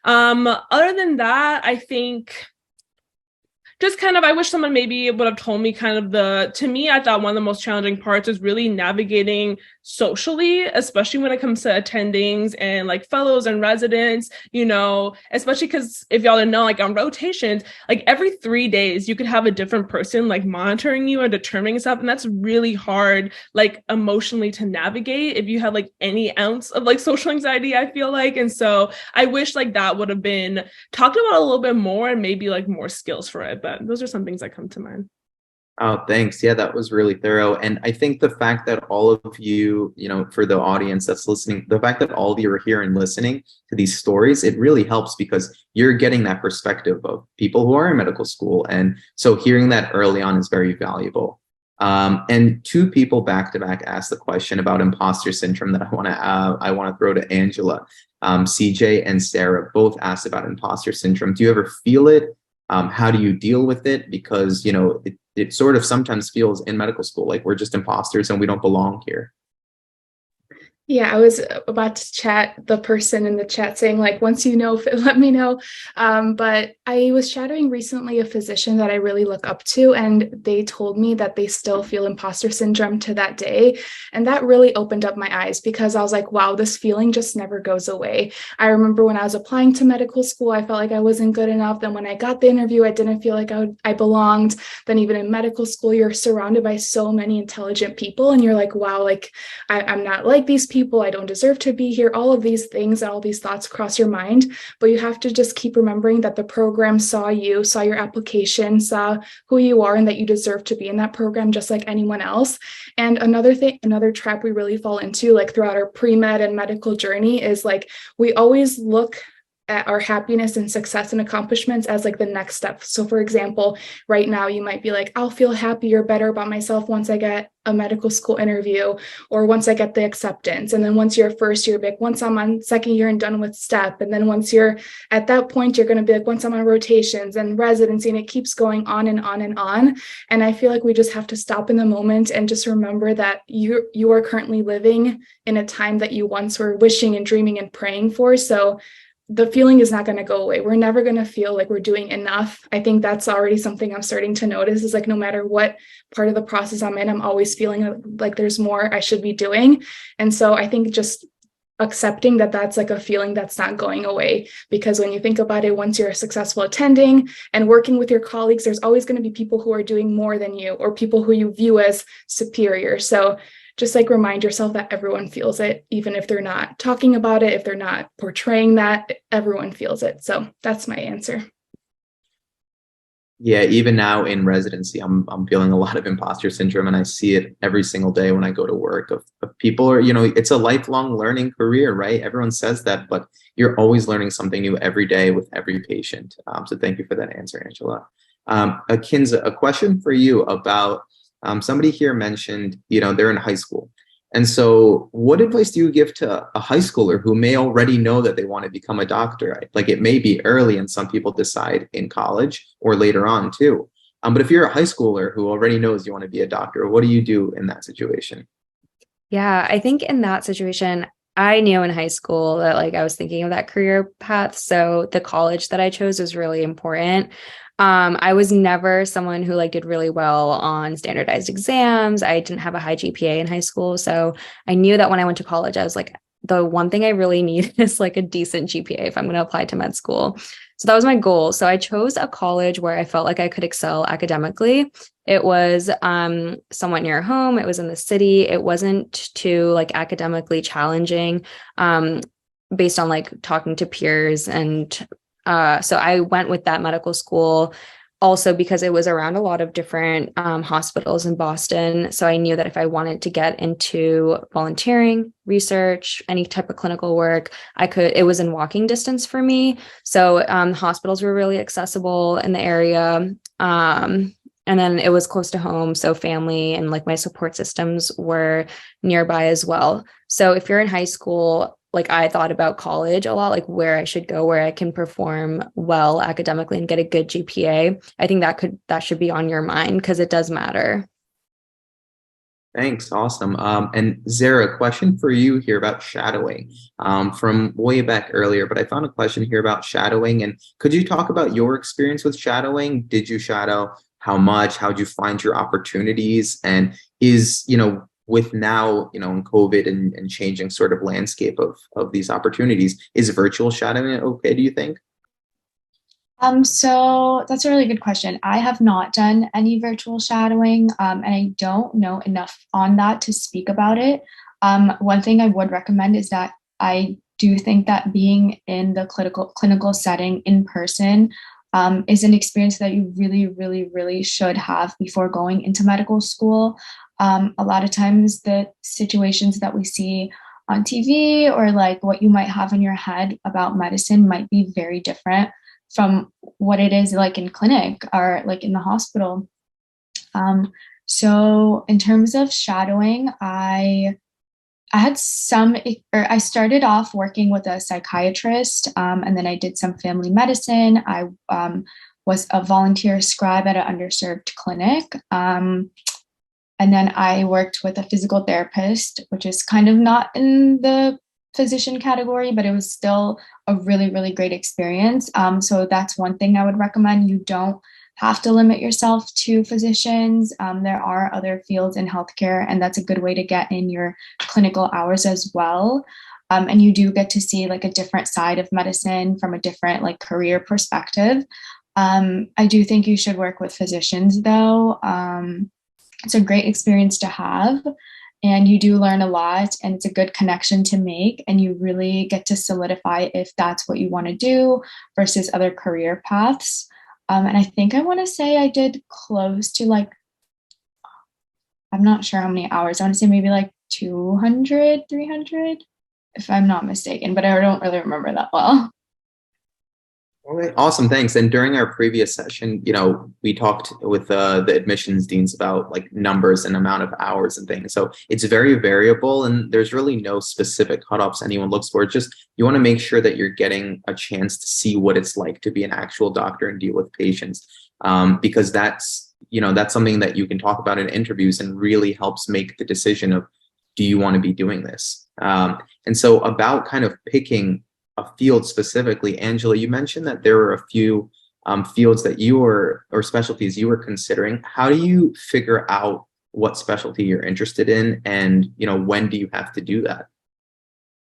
Other than that, I think just kind of, I wish someone maybe would have told me kind of to me, I thought one of the most challenging parts is really navigating socially, especially when it comes to attendings and like fellows and residents, especially because if y'all didn't know, like on rotations, like every 3 days you could have a different person like monitoring you or determining stuff. And that's really hard, like emotionally to navigate if you have like any ounce of like social anxiety, I feel like. And so I wish like that would have been talked about a little bit more and maybe like more skills for it. But those are some things that come to mind. Oh, thanks. Yeah, that was really thorough. And I think the fact that all of you, for the audience that's listening, the fact that all of you are here and listening to these stories, it really helps because you're getting that perspective of people who are in medical school. And so hearing that early on is very valuable. And 2 people back to back asked the question about imposter syndrome that I want to throw to Angela. CJ and Sarah both asked about imposter syndrome. Do you ever feel it? How do you deal with it? Because, it sort of sometimes feels in medical school like we're just imposters and we don't belong here. Yeah, I was about to chat the person in the chat saying like, once you know, let me know. But I was shadowing recently a physician that I really look up to, and they told me that they still feel imposter syndrome to that day. And that really opened up my eyes because I was like, wow, this feeling just never goes away. I remember when I was applying to medical school, I felt like I wasn't good enough. Then when I got the interview, I didn't feel like I belonged. Then even in medical school, you're surrounded by so many intelligent people and you're like, wow, like I'm not like these people, I don't deserve to be here, all of these things and all these thoughts cross your mind, but you have to just keep remembering that the program saw you, saw your application, saw who you are, and that you deserve to be in that program just like anyone else. And another trap we really fall into like throughout our pre-med and medical journey is like we always look at our happiness and success and accomplishments as like the next step. So for example, right now you might be like, I'll feel happier, better about myself once I get a medical school interview or once I get the acceptance. And then once you're first year, like once I'm on second year and done with STEP. And then once you're at that point, you're going to be like, once I'm on rotations and residency, and it keeps going on and on and on. And I feel like we just have to stop in the moment and just remember that you are currently living in a time that you once were wishing and dreaming and praying for. So the feeling is not going to go away. We're never going to feel like we're doing enough. I think that's already something I'm starting to notice is like, no matter what part of the process I'm in, I'm always feeling like there's more I should be doing. And so I think just accepting that that's like a feeling that's not going away, because when you think about it, once you're successful attending and working with your colleagues, there's always going to be people who are doing more than you or people who you view as superior. So just like remind yourself that everyone feels it, even if they're not talking about it, if they're not portraying that, everyone feels it. So that's my answer. Yeah, even now in residency, I'm feeling a lot of imposter syndrome, and I see it every single day when I go to work. Of people are, it's a lifelong learning career, right? Everyone says that, but you're always learning something new every day with every patient. So thank you for that answer, Angela. Akinza, a question for you about somebody here mentioned, they're in high school. And so what advice do you give to a high schooler who may already know that they want to become a doctor? Like, it may be early and some people decide in college or later on too. But if you're a high schooler who already knows you want to be a doctor, what do you do in that situation? Yeah, I think in that situation, I knew in high school that like I was thinking of that career path. So the college that I chose was really important. I was never someone who like did really well on standardized exams. I didn't have a high GPA in high school. So I knew that when I went to college, I was like, the one thing I really need is like a decent GPA if I'm going to apply to med school. So that was my goal. So I chose a college where I felt like I could excel academically. It was somewhat near home. It was in the city. It wasn't too like academically challenging based on like talking to peers. And so I went with that medical school also because it was around a lot of different hospitals in Boston. So I knew that if I wanted to get into volunteering, research, any type of clinical work, it was in walking distance for me. So hospitals were really accessible in the area. And then it was close to home. So family and like my support systems were nearby as well. So if you're in high school, like I thought about college a lot, like where I should go, where I can perform well academically and get a good GPA. I think that should be on your mind because it does matter. Thanks. Awesome. And Zara, a question for you here about shadowing from way back earlier, but I found a question here about shadowing. And could you talk about your experience with shadowing? Did you shadow? How much? How'd you find your opportunities? And is, with now, in COVID and changing sort of landscape of these opportunities, is virtual shadowing okay, do you think? So that's a really good question. I have not done any virtual shadowing, and I don't know enough on that to speak about it. One thing I would recommend is that I do think that being in the clinical setting in person is an experience that you really, really, really should have before going into medical school. A lot of times the situations that we see on TV or like what you might have in your head about medicine might be very different from what it is like in clinic or like in the hospital. So in terms of shadowing, I started off working with a psychiatrist, and then I did some family medicine. I was a volunteer scribe at an underserved clinic. And then I worked with a physical therapist, which is kind of not in the physician category, but it was still a really, really great experience. So that's one thing I would recommend. You don't have to limit yourself to physicians. There are other fields in healthcare, and that's a good way to get in your clinical hours as well. And you do get to see like a different side of medicine from a different like career perspective. I do think you should work with physicians though. It's a great experience to have, and you do learn a lot, and it's a good connection to make, and you really get to solidify if that's what you want to do versus other career paths. And I think I want to say I did close to like, I'm not sure how many hours. I want to say maybe like 200, 300, if I'm not mistaken, but I don't really remember that well. All right, awesome, thanks. And during our previous session, we talked with the admissions deans about like numbers and amount of hours and things. So it's very variable, and there's really no specific cutoffs anyone looks for. It's just you want to make sure that you're getting a chance to see what it's like to be an actual doctor and deal with patients, because that's something that you can talk about in interviews and really helps make the decision of, do you want to be doing this? And so about kind of picking a field specifically, Angela, you mentioned that there were a few fields that or specialties you were considering. How do you figure out what specialty you're interested in, and when do you have to do that?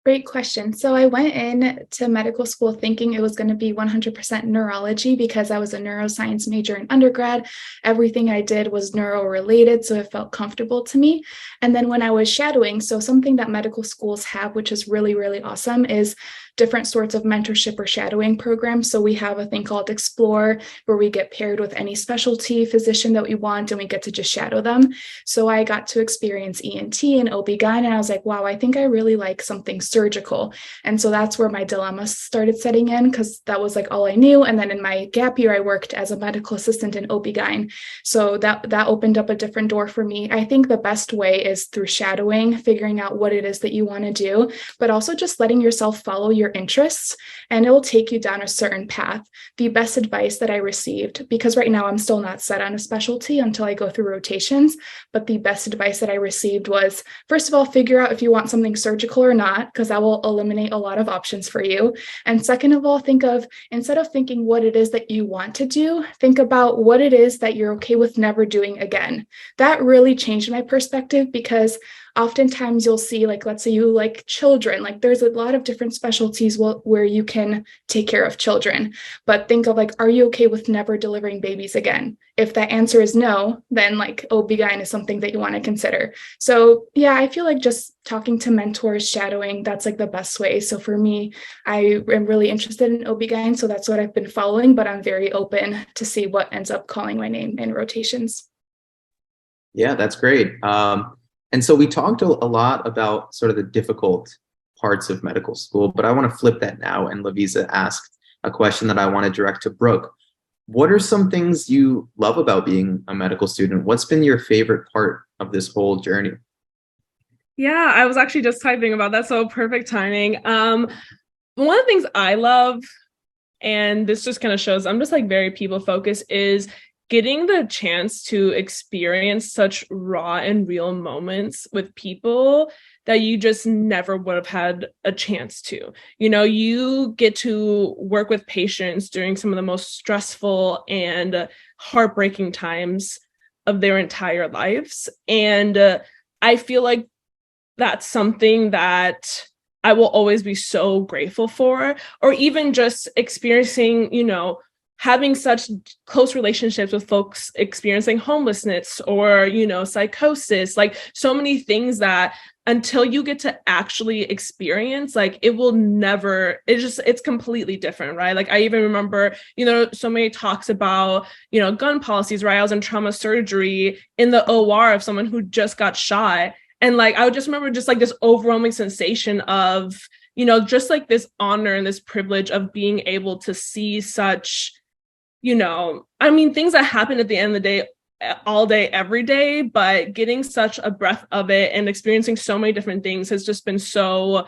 Great question. So I went in to medical school thinking it was going to be 100% neurology because I was a neuroscience major in undergrad. Everything I did was neuro related, so it felt comfortable to me. And then when I was shadowing, so something that medical schools have, which is really, really awesome, is different sorts of mentorship or shadowing programs. So we have a thing called Explore, where we get paired with any specialty physician that we want and we get to just shadow them. So I got to experience ENT and OB-GYN, and I was like, wow, I think I really like something surgical. And so that's where my dilemma started setting in, because that was like all I knew. And then in my gap year, I worked as a medical assistant in OB-GYN. So that opened up a different door for me. I think the best way is through shadowing, figuring out what it is that you want to do, but also just letting yourself follow your interests, and it will take you down a certain path. The best advice that I received, because right now I'm still not set on a specialty until I go through rotations, but the best advice that I received was, first of all, figure out if you want something surgical or not, because that will eliminate a lot of options for you. And second of all, instead of thinking what it is that you want to do, think about what it is that you're okay with never doing again. That really changed my perspective, because oftentimes you'll see, like, let's say you like children, like there's a lot of different specialties where you can take care of children, but think of like, are you okay with never delivering babies again? If that answer is no, then like OB-GYN is something that you want to consider. So yeah, I feel like just talking to mentors, shadowing, that's like the best way. So for me, I am really interested in OB-GYN, so that's what I've been following, but I'm very open to see what ends up calling my name in rotations. Yeah, that's great. And so we talked a lot about sort of the difficult parts of medical school, but I want to flip that now. And Lavisa asked a question that I want to direct to Brooke. What are some things you love about being a medical student? What's been your favorite part of this whole journey? Yeah, I was actually just typing about that. So perfect timing. One of the things I love, and this just kind of shows I'm just like very people focused, is getting the chance to experience such raw and real moments with people that you just never would have had a chance to. You know, you get to work with patients during some of the most stressful and heartbreaking times of their entire lives. And I feel like that's something that I will always be so grateful for, or even just experiencing, you know, having such close relationships with folks experiencing homelessness or, you know, psychosis, like so many things that until you get to actually experience, like it will never, it's completely different, right? Like I even remember, you know, so many talks about, you know, gun policies, right? I was in trauma surgery in the OR of someone who just got shot. And like, I would just remember just like this overwhelming sensation of, you know, just like this honor and this privilege of being able to see such, you know, I mean, things that happen at the end of the day, all day, every day, but getting such a breath of it and experiencing so many different things has just been so,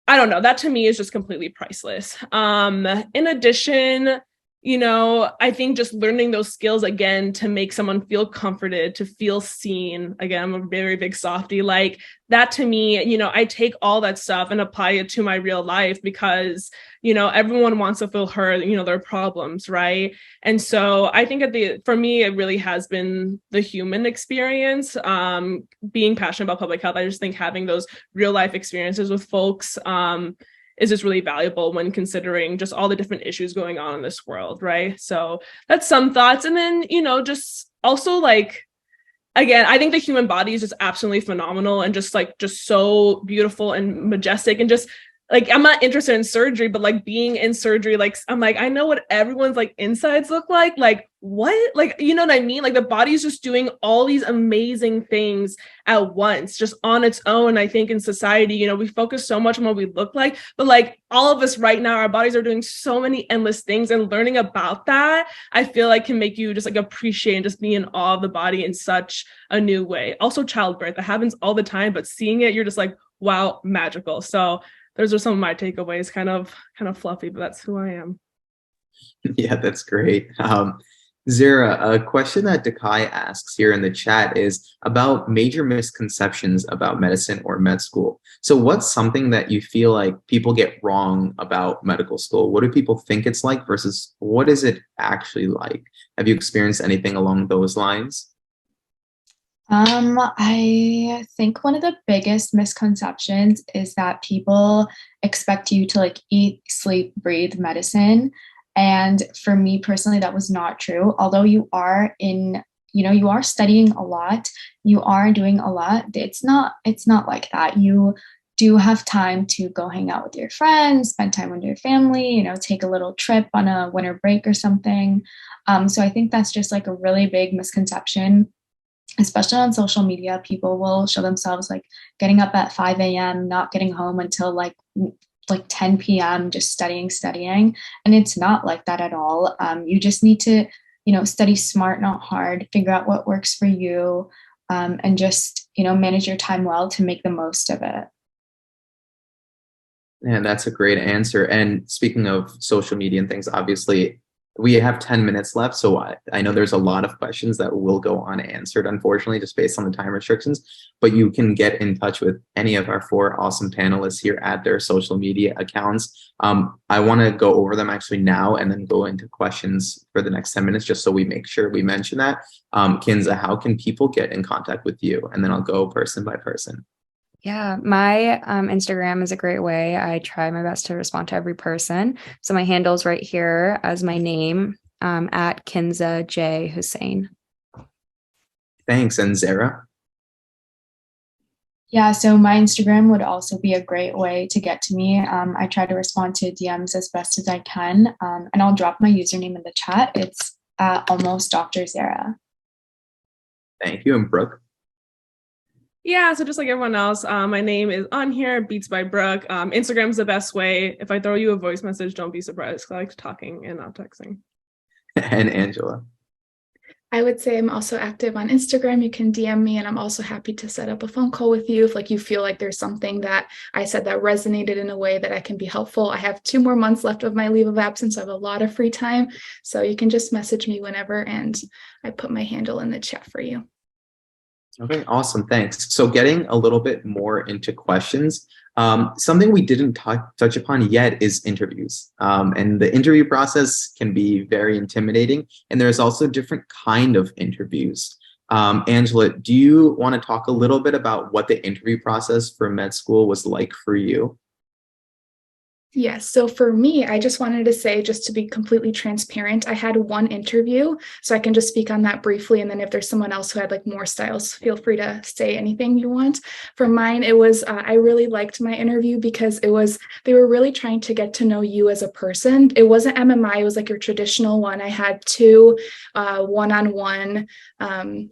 I don't know, that to me is just completely priceless. In addition, you know, I think just learning those skills again to make someone feel comforted, to feel seen. Again, I'm a very big softie. Like that to me, you know, I take all that stuff and apply it to my real life because, you know, everyone wants to feel heard, you know, their problems, right? And so I think for me, it really has been the human experience. Being passionate about public health, I just think having those real life experiences with folks, is just really valuable when considering just all the different issues going on in this world, right? So that's some thoughts. And then, you know, just also like, again, I think the human body is just absolutely phenomenal and just so beautiful and majestic, and just like, I'm not interested in surgery, but like being in surgery, like I'm like, I know what everyone's like insides look like what, like, you know what I mean? Like the body's just doing all these amazing things at once, just on its own. I think in society, you know, we focus so much on what we look like, but like all of us right now, our bodies are doing so many endless things, and learning about that, I feel like can make you just like appreciate and just be in awe of the body in such a new way. Also childbirth, that happens all the time, but seeing it, you're just like, wow, magical. So those are some of my takeaways, kind of fluffy, but that's who I am. Yeah, that's great. Zara, a question that Dekai asks here in the chat is about major misconceptions about medicine or med school. So what's something that you feel like people get wrong about medical school? What do people think it's like versus what is it actually like? Have you experienced anything along those lines? I think one of the biggest misconceptions is that people expect you to like eat, sleep, breathe medicine. And for me personally, that was not true. Although you are studying a lot, you are doing a lot. It's not like that. You do have time to go hang out with your friends, spend time with your family, take a little trip on a winter break or something. So I think that's just like a really big misconception, especially on social media. People will show themselves like getting up at 5 a.m., not getting home until like 10 p.m., just studying. And it's not like that at all. You just need to, study smart, not hard, figure out what works for you, and just, manage your time well to make the most of it. And that's a great answer. And speaking of social media and things, obviously, we have 10 minutes left. So I know there's a lot of questions that will go unanswered, unfortunately, just based on the time restrictions. But you can get in touch with any of our 4 awesome panelists here at their social media accounts. I want to go over them actually now and then go into questions for the next 10 minutes, just so we make sure we mention that. Kinza, how can people get in contact with you? And then I'll go person by person. Yeah, my Instagram is a great way. I try my best to respond to every person. So my handle is right here as my name, at Kinza J. Hussein. Thanks. And Zara? Yeah, so my Instagram would also be a great way to get to me. I try to respond to DMs as best as I can, and I'll drop my username in the chat. It's almost Dr. Zara. Thank you. And Brooke? Yeah, so just like everyone else, my name is on here, Beats by Brooke. Instagram's the best way. If I throw you a voice message, don't be surprised, because I like talking and not texting. And Angela? I would say I'm also active on Instagram. You can DM me, and I'm also happy to set up a phone call with you if you feel like there's something that I said that resonated in a way that I can be helpful. I have 2 more months left of my leave of absence. So I have a lot of free time. So you can just message me whenever, and I put my handle in the chat for you. Okay, awesome. Thanks. So getting a little bit more into questions, something we didn't touch upon yet is interviews. And the interview process can be very intimidating. And there's also different kind of interviews. Angela, do you want to talk a little bit about what the interview process for med school was like for you? Yes. So for me, I just wanted to say, just to be completely transparent, I had 1 interview, so I can just speak on that briefly. And then if there's someone else who had more styles, feel free to say anything you want. For mine, it was, I really liked my interview because they were really trying to get to know you as a person. It wasn't MMI, it was like your traditional one. I had 2 one-on-one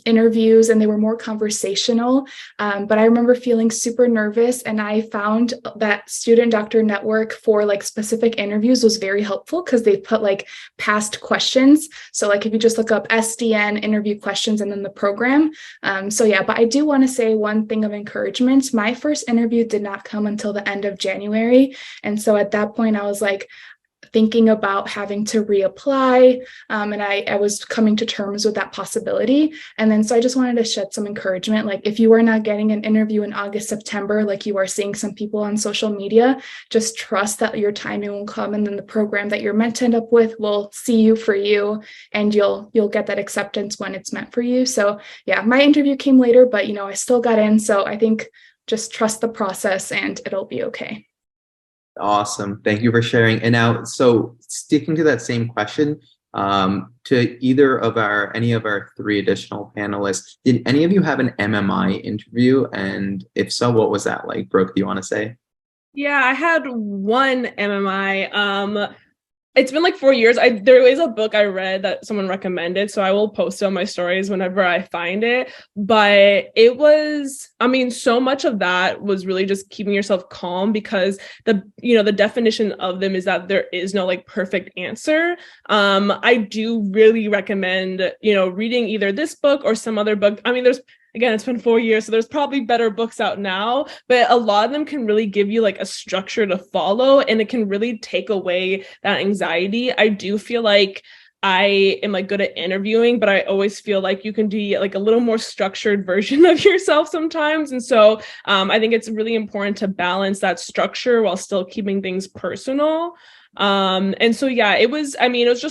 interviews, and they were more conversational. But I remember feeling super nervous, and I found that Student Doctor Network for specific interviews was very helpful, because they put past questions. So if you just look up SDN interview questions and then the program. So yeah, but I do want to say one thing of encouragement. My first interview did not come until the end of January. And so at that point I was thinking about having to reapply. And I was coming to terms with that possibility. And then, so I just wanted to shed some encouragement. If you are not getting an interview in August, September, you are seeing some people on social media, just trust that your timing will come. And then the program that you're meant to end up with will see you for you, and you'll get that acceptance when it's meant for you. So yeah, my interview came later, but I still got in. So I think just trust the process and it'll be okay. Awesome. Thank you for sharing. And now, so sticking to that same question, to any of our 3 additional panelists, did any of you have an MMI interview? And if so, what was that like? Brooke, do you want to say? Yeah, I had 1 MMI. It's been 4 years. There is a book I read that someone recommended, so I will post it on my stories whenever I find it. But it was, so much of that was really just keeping yourself calm, because the definition of them is that there is no perfect answer. I do really recommend, reading either this book or some other book. Again, it's been 4 years, so there's probably better books out now, but a lot of them can really give you a structure to follow, and it can really take away that anxiety. I do feel like I am good at interviewing, but I always feel like you can be a little more structured version of yourself sometimes. And so I think it's really important to balance that structure while still keeping things personal. And so, yeah, it was it's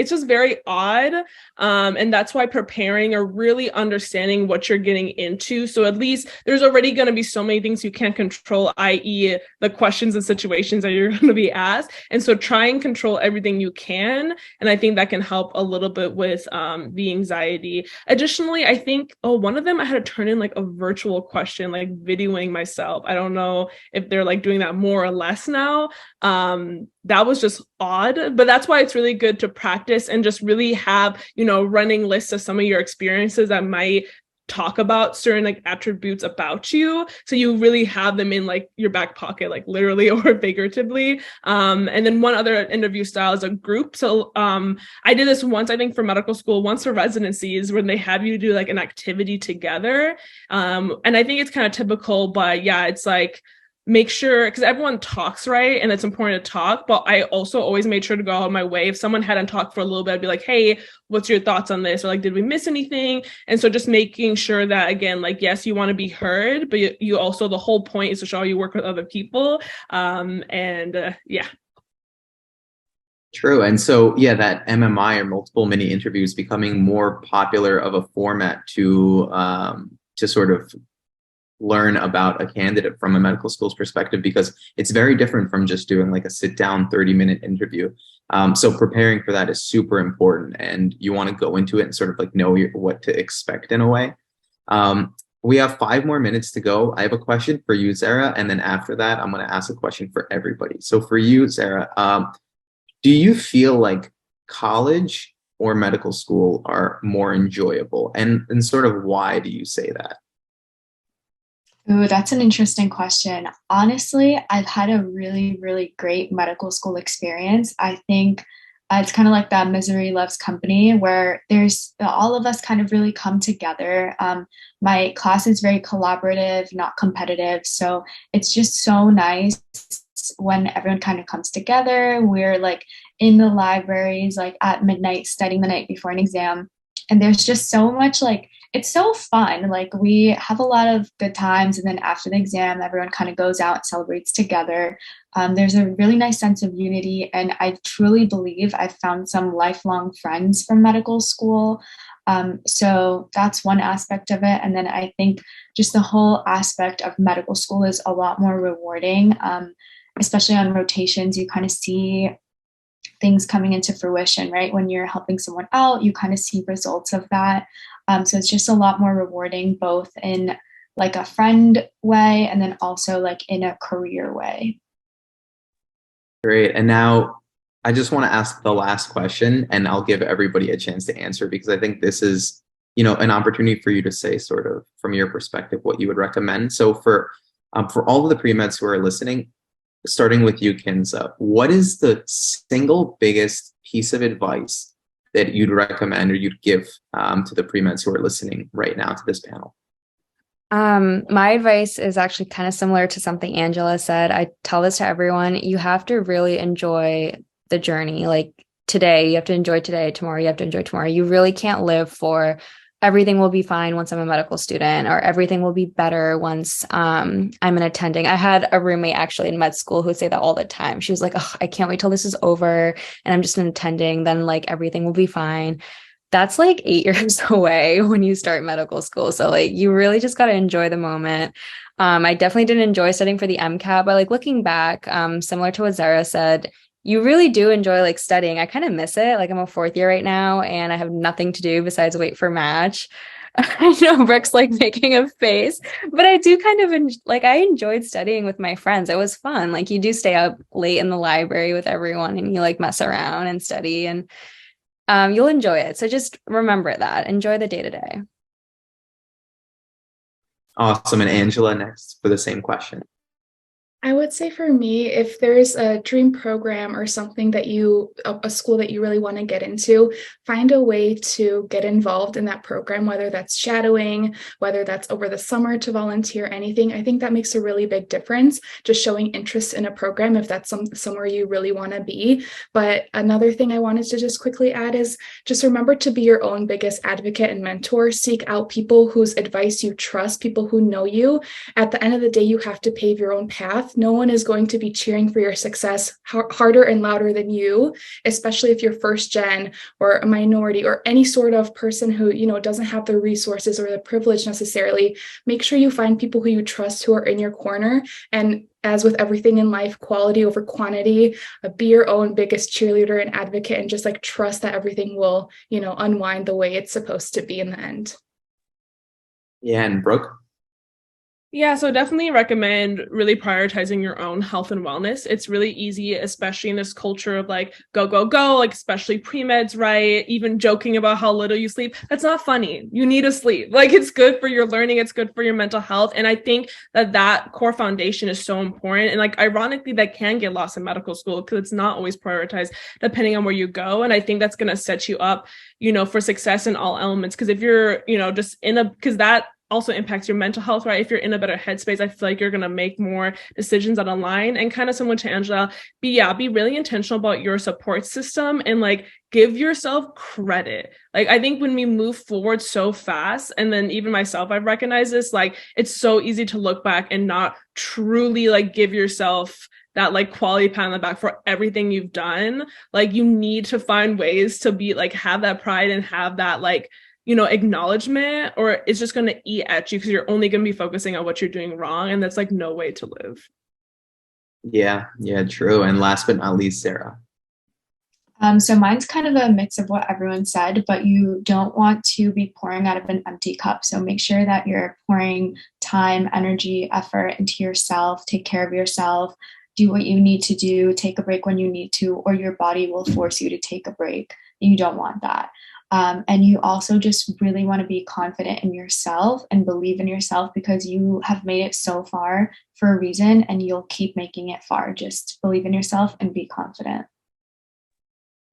just very odd. And that's why preparing or really understanding what you're getting into. So at least there's already going to be so many things you can't control, i.e. the questions and situations that you're going to be asked. And so try and control everything you can. And I think that can help a little bit with the anxiety. Additionally, I think, one of them I had to turn in like a virtual question, like videoing myself. I don't know if they're like doing that more or less now. That was just odd, but that's why it's really good to practice and just really have, running lists of some of your experiences that might talk about certain like attributes about you, so you really have them in like your back pocket, like literally or figuratively. And then one other interview style is a group. So I did this once, I think for medical school, once for residencies, when they have you do like an activity together. And I think it's kind of typical, but yeah, it's like, make sure, because everyone talks, right? And it's important to talk, but I also always made sure to go out of my way. If someone hadn't talked for a little bit, I'd be like, hey, what's your thoughts on this? Or like, did we miss anything? And so just making sure that, again, like, yes, you want to be heard, but you also, the whole point is to show you work with other people. Yeah. True. And so, yeah, that MMI or multiple mini interviews becoming more popular of a format to sort of learn about a candidate from a medical school's perspective, because it's very different from just doing like a sit down 30-minute interview. So preparing for that is super important, and you want to go into it and sort of like know what to expect in a way. We have 5 more minutes to go. I have a question for you, Zara, and then after that, I'm going to ask a question for everybody. So for you, Zara, do you feel like college or medical school are more enjoyable, and sort of why do you say that? Ooh, that's an interesting question. Honestly, I've had a really, really great medical school experience. I think it's kind of like that misery loves company, where there's all of us kind of really come together. My class is very collaborative, not competitive. So it's just so nice when everyone kind of comes together. We're like in the libraries, like at midnight, studying the night before an exam. And there's just so much like, it's so fun. Like we have a lot of good times. And then after the exam, everyone kind of goes out and celebrates together. There's a really nice sense of unity. And I truly believe I've found some lifelong friends from medical school. So that's one aspect of it. And then I think just the whole aspect of medical school is a lot more rewarding, especially on rotations. You kind of see things coming into fruition, right? When you're helping someone out, you kind of see results of that. So it's just a lot more rewarding, both in like a friend way and then also like in a career way. Great. And now I just want to ask the last question, and I'll give everybody a chance to answer, because I think this is, an opportunity for you to say sort of from your perspective what you would recommend. So for all of the pre-meds who are listening, starting with you, Kinza, what is the single biggest piece of advice that you'd recommend or you'd give to the pre-meds who are listening right now to this panel? My advice is actually kind of similar to something Angela said. I tell this to everyone. You have to really enjoy the journey. Like today, you have to enjoy today. Tomorrow, you have to enjoy tomorrow. You really can't live for everything will be fine once I'm a medical student, or everything will be better once I'm an attending. I had a roommate actually in med school who would say that all the time. She was like, oh, I can't wait till this is over and I'm just an attending. Then like everything will be fine. That's like 8 years away when you start medical school. So like you really just got to enjoy the moment. I definitely didn't enjoy studying for the MCAT, but like looking back, similar to what Zara said, you really do enjoy like studying. I kind of miss it. Like I'm a 4th year right now and I have nothing to do besides wait for match. I know Brooke's like making a face, but I do kind of I enjoyed studying with my friends. It was fun. Like you do stay up late in the library with everyone and you like mess around and study, and you'll enjoy it. So just remember that. Enjoy the day to day. Awesome. And Angela, next for the same question. I would say for me, if there's a dream program or something that a school that you really want to get into, find a way to get involved in that program, whether that's shadowing, whether that's over the summer to volunteer, anything. I think that makes a really big difference, just showing interest in a program if that's somewhere you really want to be. But another thing I wanted to just quickly add is just remember to be your own biggest advocate and mentor. Seek out people whose advice you trust, people who know you. At the end of the day, you have to pave your own path. path, no one is going to be cheering for your success harder and louder than you, especially if you're first gen or a minority or any sort of person who, doesn't have the resources or the privilege necessarily. Make sure you find people who you trust, who are in your corner. And as with everything in life, quality over quantity, be your own biggest cheerleader and advocate, and just like trust that everything will, unwind the way it's supposed to be in the end. Yeah, and Brooke? Yeah, so definitely recommend really prioritizing your own health and wellness. It's really easy, especially in this culture of like, go, go, go, like especially pre-meds, right? Even joking about how little you sleep. That's not funny. You need to sleep. Like, it's good for your learning. It's good for your mental health. And I think that core foundation is so important. And like, ironically, that can get lost in medical school because it's not always prioritized depending on where you go. And I think that's going to set you up, for success in all elements. Because if you're, because that also impacts your mental health, right? If you're in a better headspace, I feel like you're going to make more decisions that align. And kind of similar to Angela, be really intentional about your support system and like give yourself credit. Like, I think when we move forward so fast, and then even myself, I've recognized this, like, it's so easy to look back and not truly like give yourself that like quality pat on the back for everything you've done. Like, you need to find ways to be like, have that pride and have that like, acknowledgement, or it's just going to eat at you because you're only going to be focusing on what you're doing wrong. And that's like no way to live. Yeah, true. And last but not least, Sarah. So mine's kind of a mix of what everyone said, but you don't want to be pouring out of an empty cup. So make sure that you're pouring time, energy, effort into yourself. Take care of yourself. Do what you need to do. Take a break when you need to, or your body will force you to take a break. You don't want that. And you also just really want to be confident in yourself and believe in yourself, because you have made it so far for a reason and you'll keep making it far. Just believe in yourself and be confident.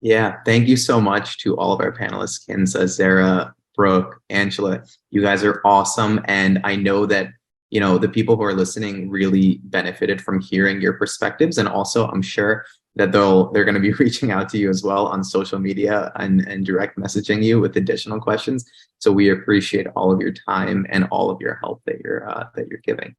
Yeah, thank you so much to all of our panelists, Kinza, Sarah, Brooke, Angela. You guys are awesome. And I know that, the people who are listening really benefited from hearing your perspectives. And also, I'm sure that they're going to be reaching out to you as well on social media and direct messaging you with additional questions. So we appreciate all of your time and all of your help that you're giving.